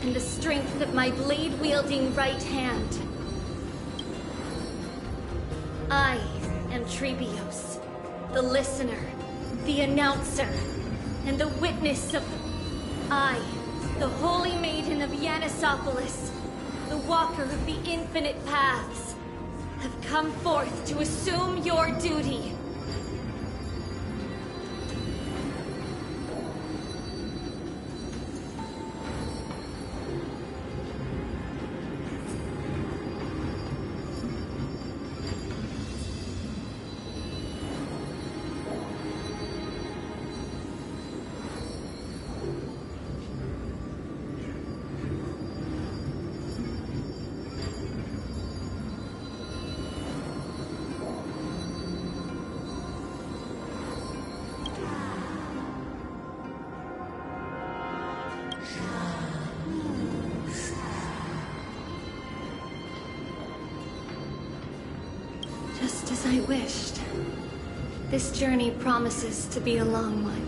and the strength of my blade-wielding right hand. I am Trebios, the listener, the announcer, and the witness of... I, the Holy Maiden of Yanisopolis, the Walker of the Infinite Paths, have come forth to assume your duty. Just as I wished. This journey promises to be a long one.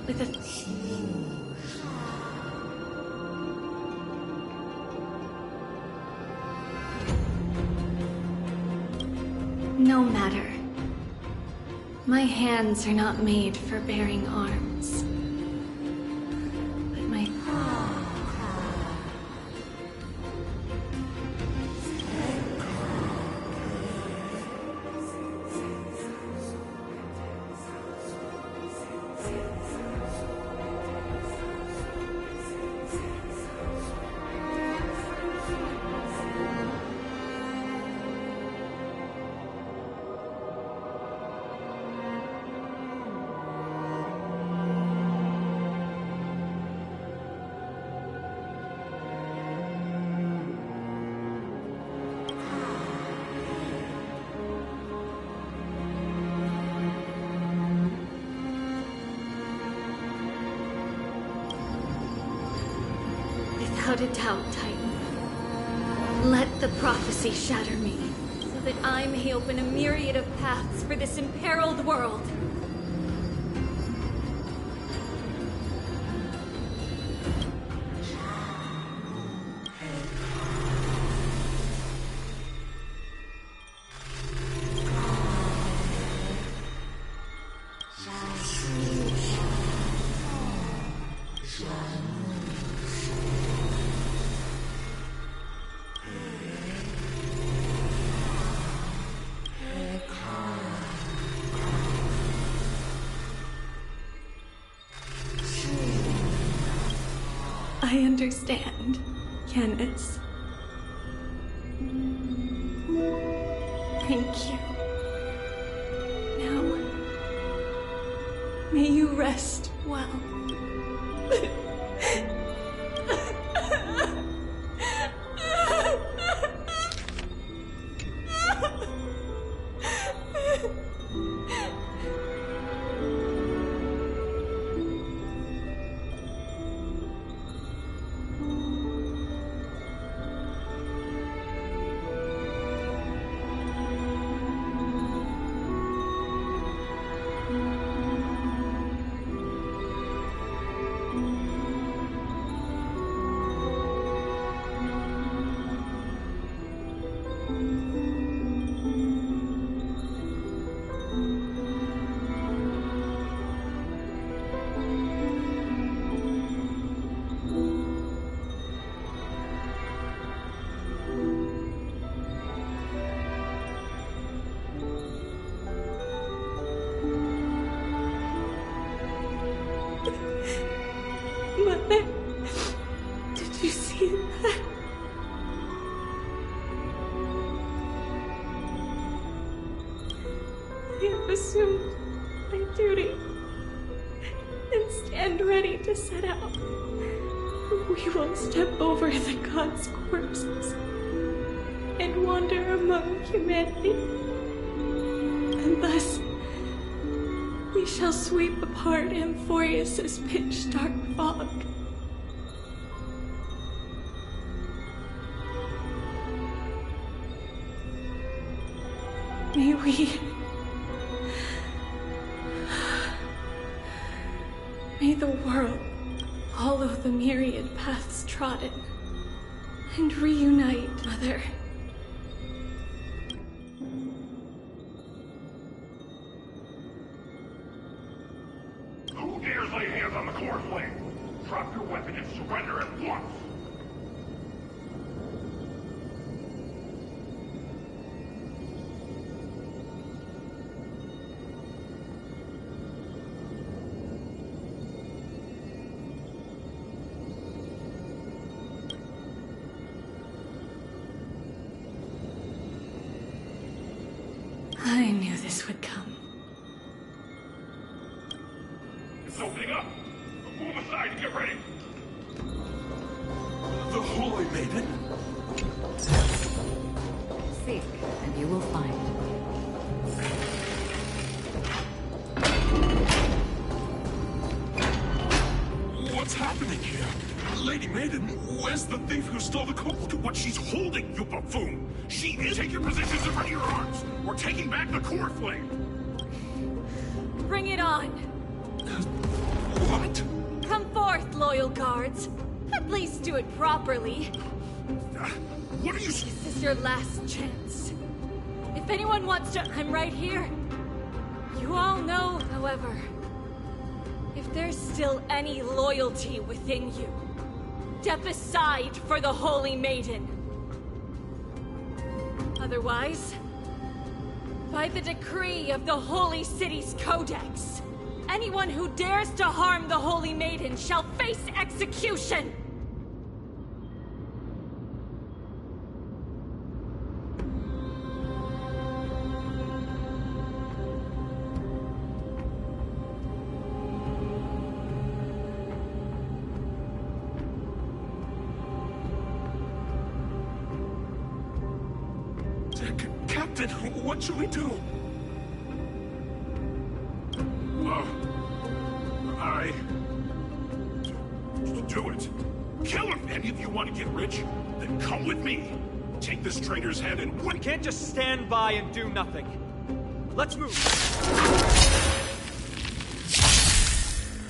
With a... No matter. My hands are not made for bearing arms. But my... Without a doubt, Titan. Let the prophecy shatter me, so that I may open a myriad of paths for this imperiled world. I understand, Yanis. Thank you. Now, may you rest well. Mother, did you see that? I have assumed my duty and stand ready to set out. We will step over the gods' corpses and wander among humanity, and thus we shall sweep apart Amphorius's pitch-dark fog. May we... May the world follow the myriad paths trodden and reunite, Mother. Who dares lay hands on the core flame? Drop your weapon and surrender at once! I knew this would come. It's opening up! Move aside and get ready! The Holy Maiden? Seek, and you will find. What's happening here? Lady Maiden, where's the thief who stole the core? Look at what she's holding, you buffoon! She is... Take your positions in front of your arms! We're taking back the core flame! Bring it on! What? Come forth, loyal guards. At least do it properly. What are you... This is your last chance. If anyone wants to... I'm right here. You all know, however, if there's still any loyalty within you, step aside for the Holy Maiden. Otherwise, by the decree of the Holy City's Codex, anyone who dares to harm the Holy Maiden shall face execution! Captain, what should we do? Do it. Kill him! Any of you want to get rich? Then come with me. Take this traitor's head and... We can't just stand by and do nothing. Let's move.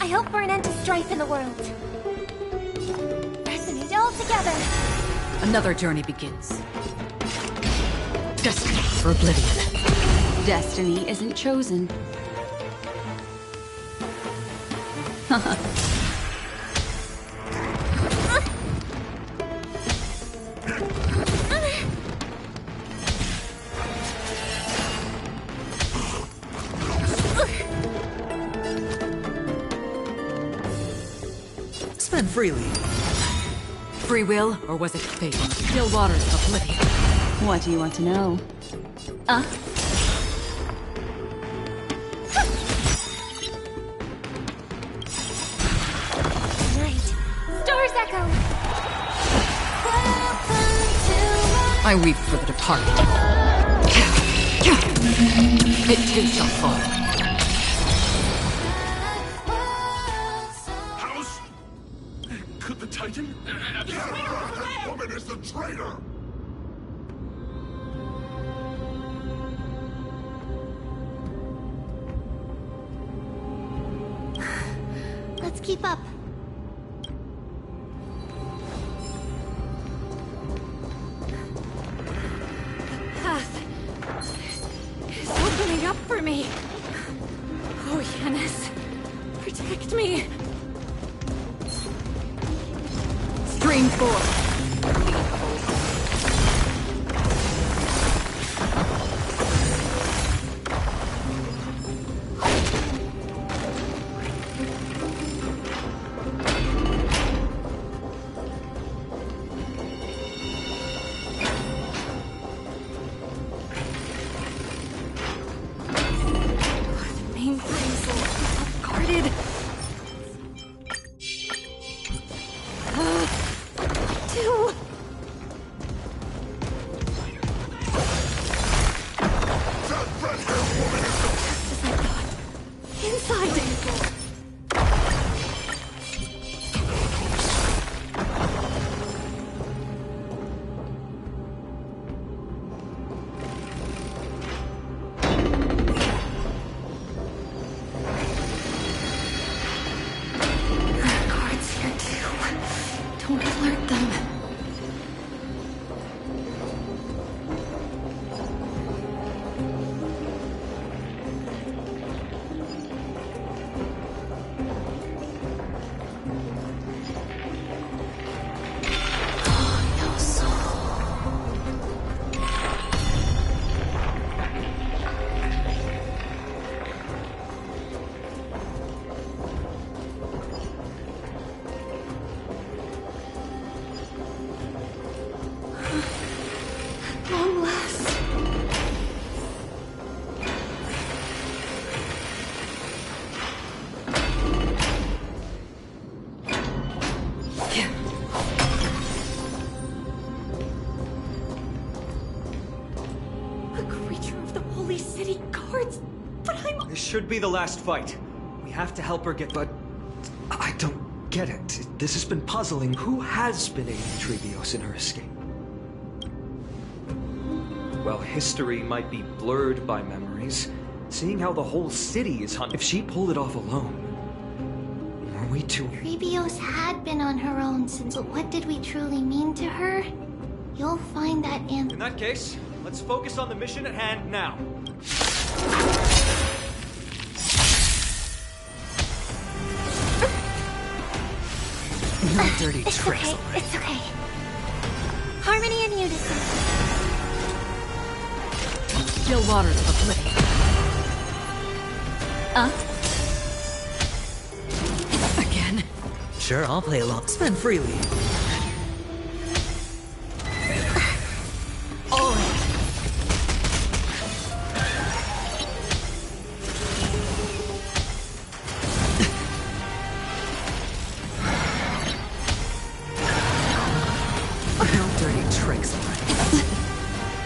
I hope for an end to strife in the world. Resonate all together. Another journey begins. Destiny for oblivion. Destiny isn't chosen. Spend freely. Free will, or was it fate? Still waters of oblivion. What do you want to know? Night. Stars echo. I weep for the departed. It too shall fall. House? Could the Titan? That woman is the traitor! Let's keep up. Path is opening up for me. Oh, Yanis, protect me. Stream forth. Too leader of the Holy City Guards, but I'm... This should be the last fight. We have to help her get... But I don't get it. This has been puzzling. Who has been aiding Trebios in her escape? Well, history might be blurred by memories. Seeing how the whole city is hunted, if she pulled it off alone, are we too... Trebios had been on her own since... But what did we truly mean to her? You'll find that answer. In that case, let's focus on the mission at hand now. No dirty tricks. It's okay. Harmony and unison. Still waters of oblivion. Again? Sure, I'll play along. Spend freely. All right. No dirty tricks, all right.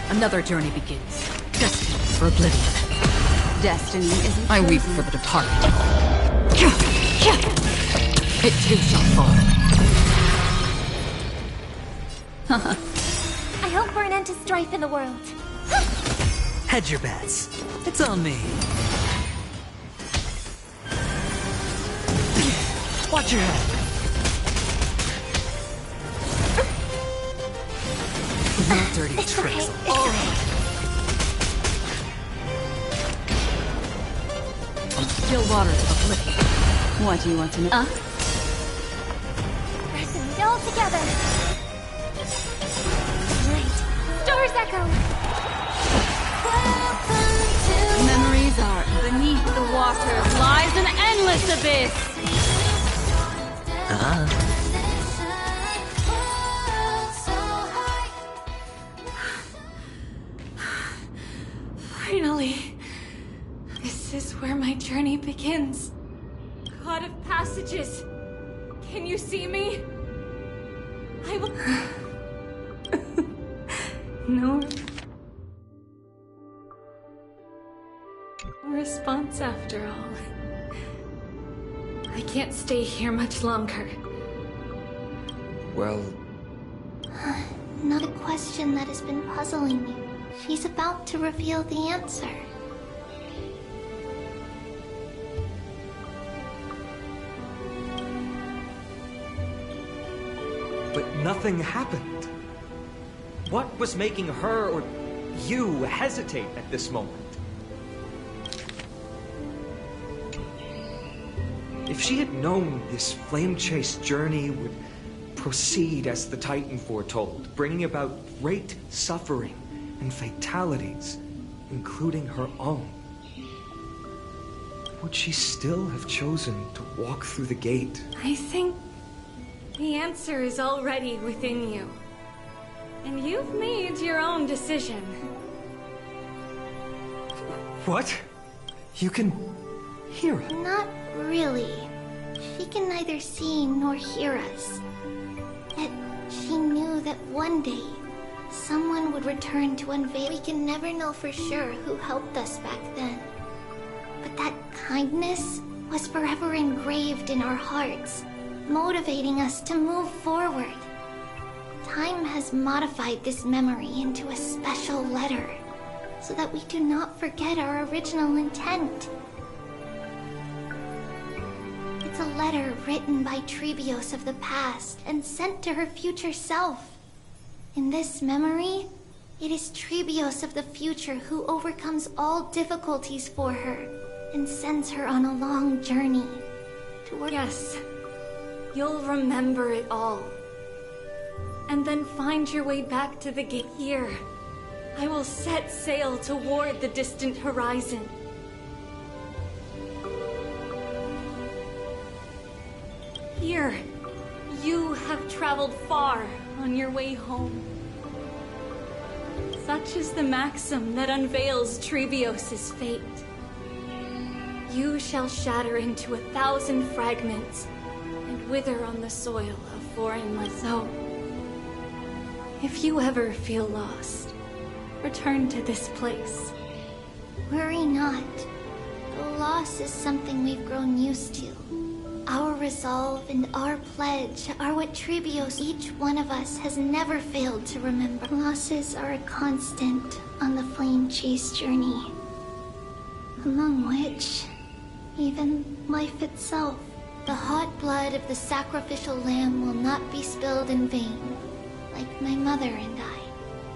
Another journey begins. Destiny for oblivion. Destiny isn't I weep chosen. for the departed. It too shall fall. I hope for an end to strife in the world. Hedge your bets. It's on me. Watch your head. No dirty tricks. Okay. All right. Still waters of oblivion. What do you want to know? Resonate all together. Right. Stars echo. Memories are beneath the water lies an endless abyss. Finally. This is where my journey begins. God of Passages, can you see me? I will... No response after all. I can't stay here much longer. Well... Not a question that has been puzzling me. She's about to reveal the answer. But nothing happened. What was making her or you hesitate at this moment? If she had known this flame-chased journey would proceed as the Titan foretold, bringing about great suffering and fatalities, including her own, would she still have chosen to walk through the gate? I think the answer is already within you. And you've made your own decision. What? You can hear her? Not really. She can neither see nor hear us. Yet she knew that one day, someone would return to unveil. We can never know for sure who helped us back then. But that kindness was forever engraved in our hearts, motivating us to move forward. Time has modified this memory into a special letter, so that we do not forget our original intent. It's a letter written by Trebios of the past and sent to her future self. In this memory, it is Trebios of the future who overcomes all difficulties for her and sends her on a long journey toward... Yes, you'll remember it all. And then find your way back to the gate. Here, I will set sail toward the distant horizon. Here, you have traveled far on your way home. Such is the maxim that unveils Trebios' fate. You shall shatter into 1,000 fragments and wither on the soil of foreign lands. So, if you ever feel lost, return to this place. Worry not. The loss is something we've grown used to. Our resolve and our pledge are what Tribios, each one of us, has never failed to remember. Losses are a constant on the flame chase journey. Among which, even life itself. The hot blood of the sacrificial lamb will not be spilled in vain, like my mother and I.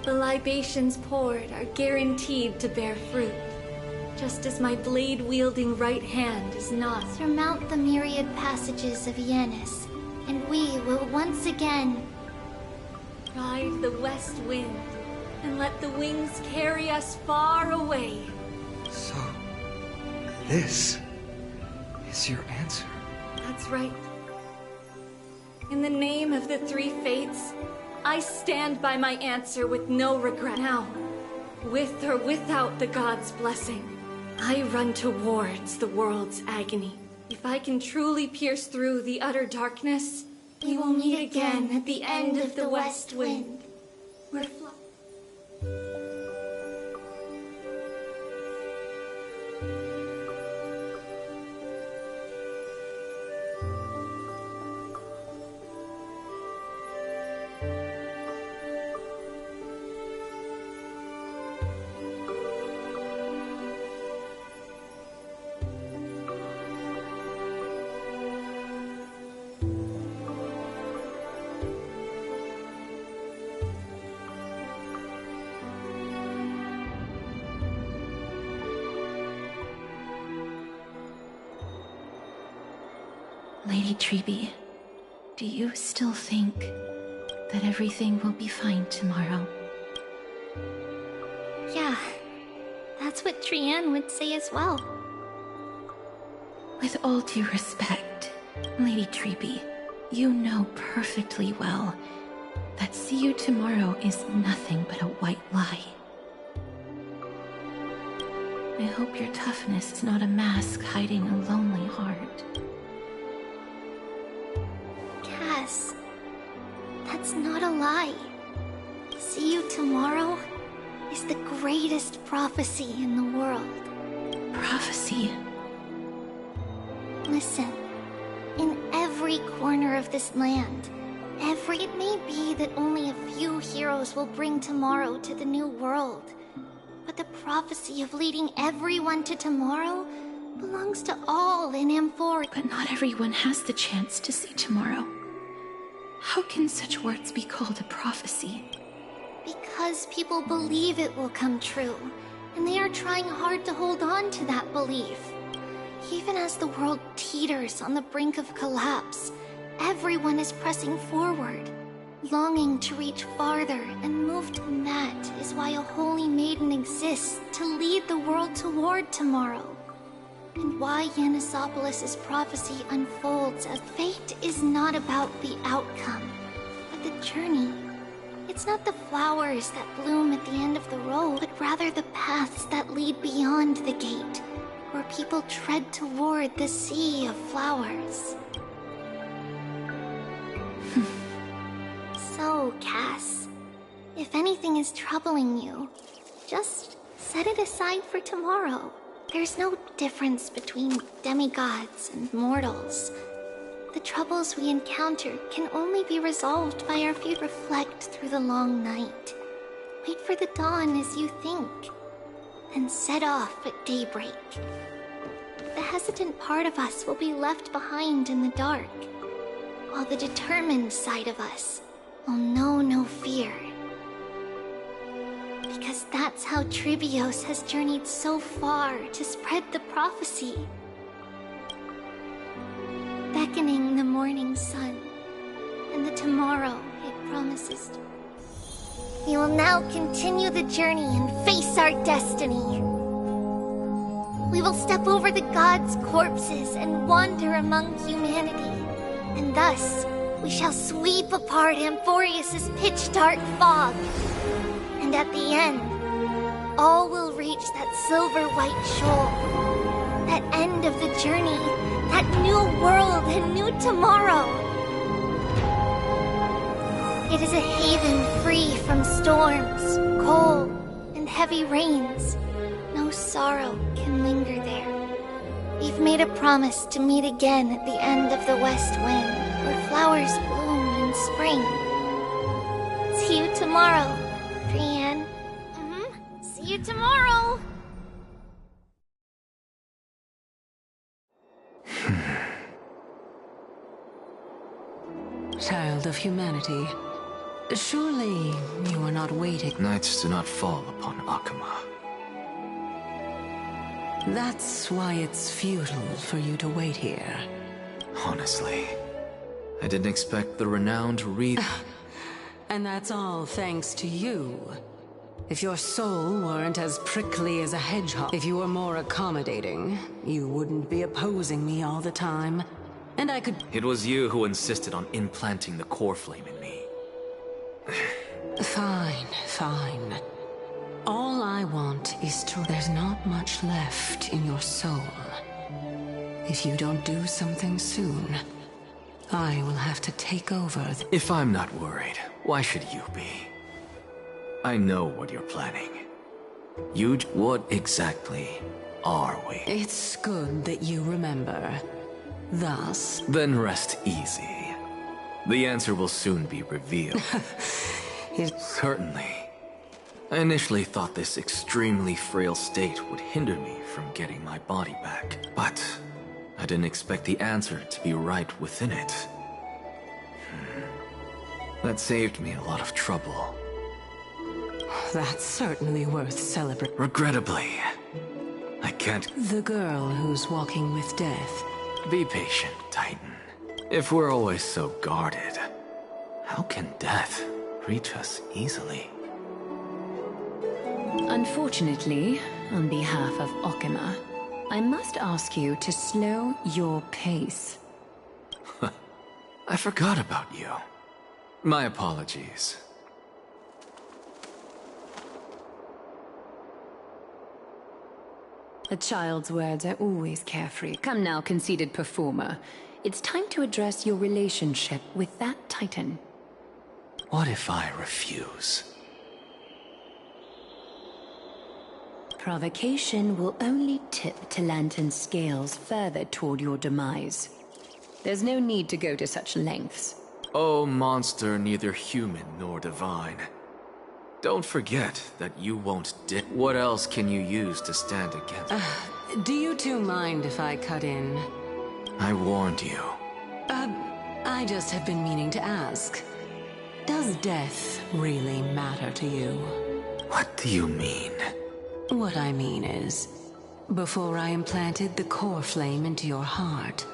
The libations poured are guaranteed to bear fruit, just as my blade-wielding right hand is not. Surmount the myriad passages of Yanis, and we will once again ride the west wind, and let the wings carry us far away. So, this is your answer. That's right. In the name of the three fates, I stand by my answer with no regret. Now, with or without the god's blessing, I run towards the world's agony. If I can truly pierce through the utter darkness, we will meet again at the end of the west wind. We're Lady Treby, do you still think that everything will be fine tomorrow? Yeah, that's what Trianne would say as well. With all due respect, Lady Treby, you know perfectly well that see you tomorrow is nothing but a white lie. I hope your toughness is not a mask hiding a lonely heart. Cass, that's not a lie. See you tomorrow is the greatest prophecy in the world. Prophecy? Listen, in every corner of this land, it may be that only a few heroes will bring tomorrow to the new world. But the prophecy of leading everyone to tomorrow belongs to all in Amphoria. But not everyone has the chance to see tomorrow. How can such words be called a prophecy? Because people believe it will come true, and they are trying hard to hold on to that belief. Even as the world teeters on the brink of collapse, everyone is pressing forward, longing to reach farther, and moved from that is why a holy maiden exists to lead the world toward tomorrow. And why Yanisopolis' prophecy unfolds as fate is not about the outcome, but the journey. It's not the flowers that bloom at the end of the road, but rather the paths that lead beyond the gate, where people tread toward the sea of flowers. So, Cass, if anything is troubling you, just set it aside for tomorrow. There's no difference between demigods and mortals. The troubles we encounter can only be resolved by our feet reflect through the long night. Wait for the dawn as you think, then set off at daybreak. The hesitant part of us will be left behind in the dark, while the determined side of us will know no fear. Because that's how Tribios has journeyed so far to spread the prophecy. Beckoning the morning sun, and the tomorrow it promises to. We will now continue the journey and face our destiny. We will step over the gods' corpses and wander among humanity, and thus we shall sweep apart Amphorius' pitch-dark fog. And at the end, all will reach that silver-white shoal. That end of the journey, that new world and new tomorrow. It is a haven free from storms, cold, and heavy rains. No sorrow can linger there. We've made a promise to meet again at the end of the west wind, where flowers bloom in spring. See you tomorrow, Brienne. See you tomorrow! Child of humanity, surely you are not waiting. Nights do not fall upon Akama. That's why it's futile for you to wait here. Honestly, I didn't expect the renowned Reed. And that's all thanks to you. If your soul weren't as prickly as a hedgehog, if you were more accommodating, you wouldn't be opposing me all the time. And I could... It was you who insisted on implanting the core flame in me. Fine, fine. All I want is to... There's not much left in your soul. If you don't do something soon, I will have to take over If I'm not worried, why should you be? I know what you're planning. What exactly are we? It's good that you remember. Thus... Then rest easy. The answer will soon be revealed. Certainly. I initially thought this extremely frail state would hinder me from getting my body back. But I didn't expect the answer to be right within it. That saved me a lot of trouble. That's certainly worth celebrating. Regrettably, I can't... The girl who's walking with death. Be patient, Titan. If we're always so guarded, how can death reach us easily? Unfortunately, on behalf of Okima, I must ask you to slow your pace. I forgot about you. My apologies. A child's words are always carefree. Come now, conceited performer. It's time to address your relationship with that Titan. What if I refuse? Provocation will only tip Talantan's scales further toward your demise. There's no need to go to such lengths. Oh, monster neither human nor divine. Don't forget that you won't What else can you use to stand against? Do you two mind if I cut in? I warned you. I just have been meaning to ask. Does death really matter to you? What do you mean? What I mean is, before I implanted the core flame into your heart,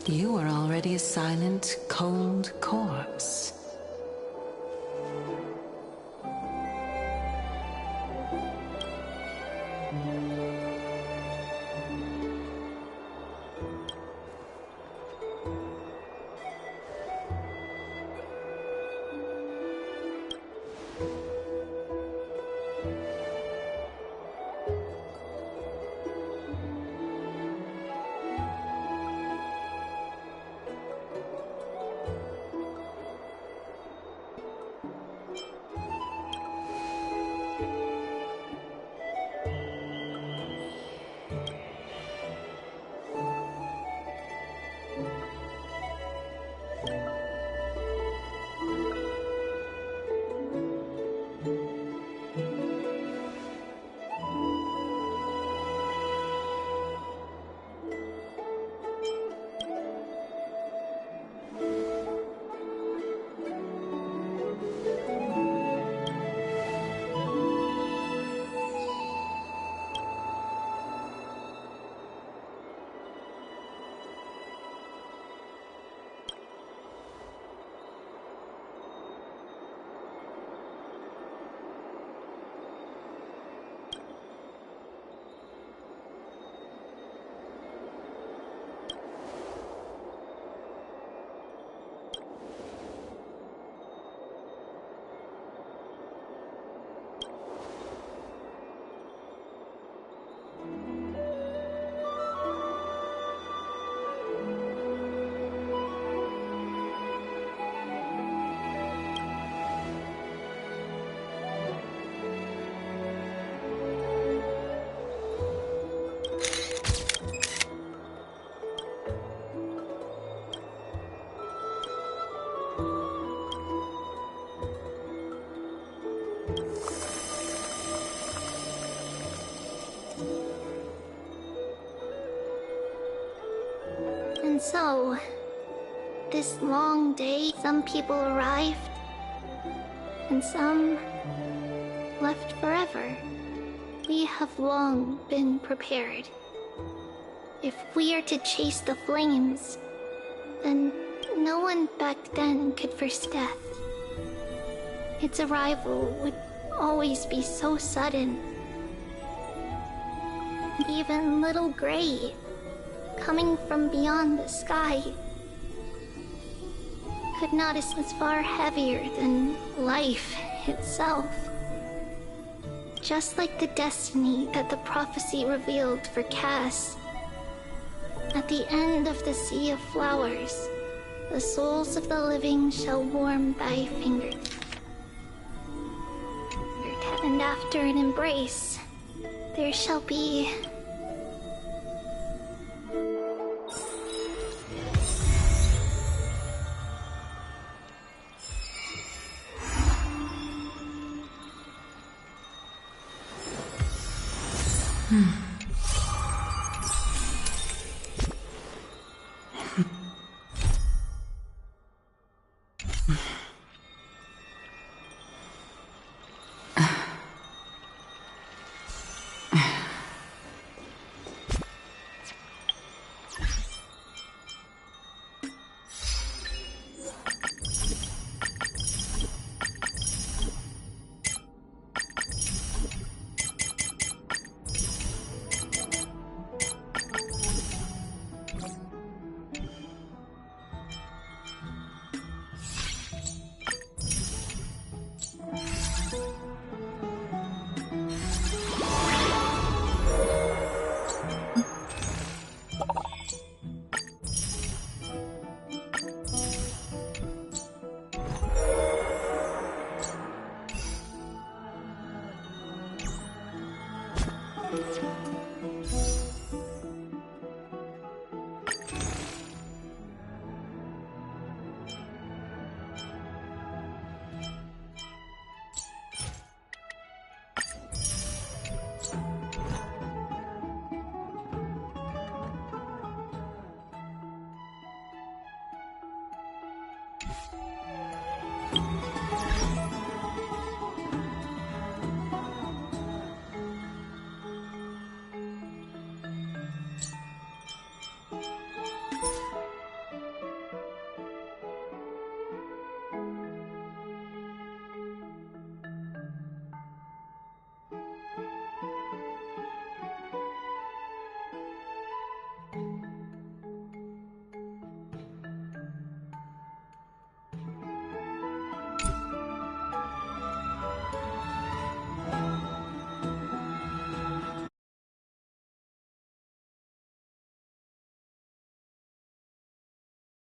you were already a silent, cold corpse. So, this long day, some people arrived, and some left forever. We have long been prepared. If we are to chase the flames, then no one back then could first death. Its arrival would always be so sudden. Even little Gray, coming from beyond the sky, could not as far heavier than life itself. Just like the destiny that the prophecy revealed for Cass. At the end of the Sea of Flowers, the souls of the living shall warm thy fingers. And after an embrace, there shall be...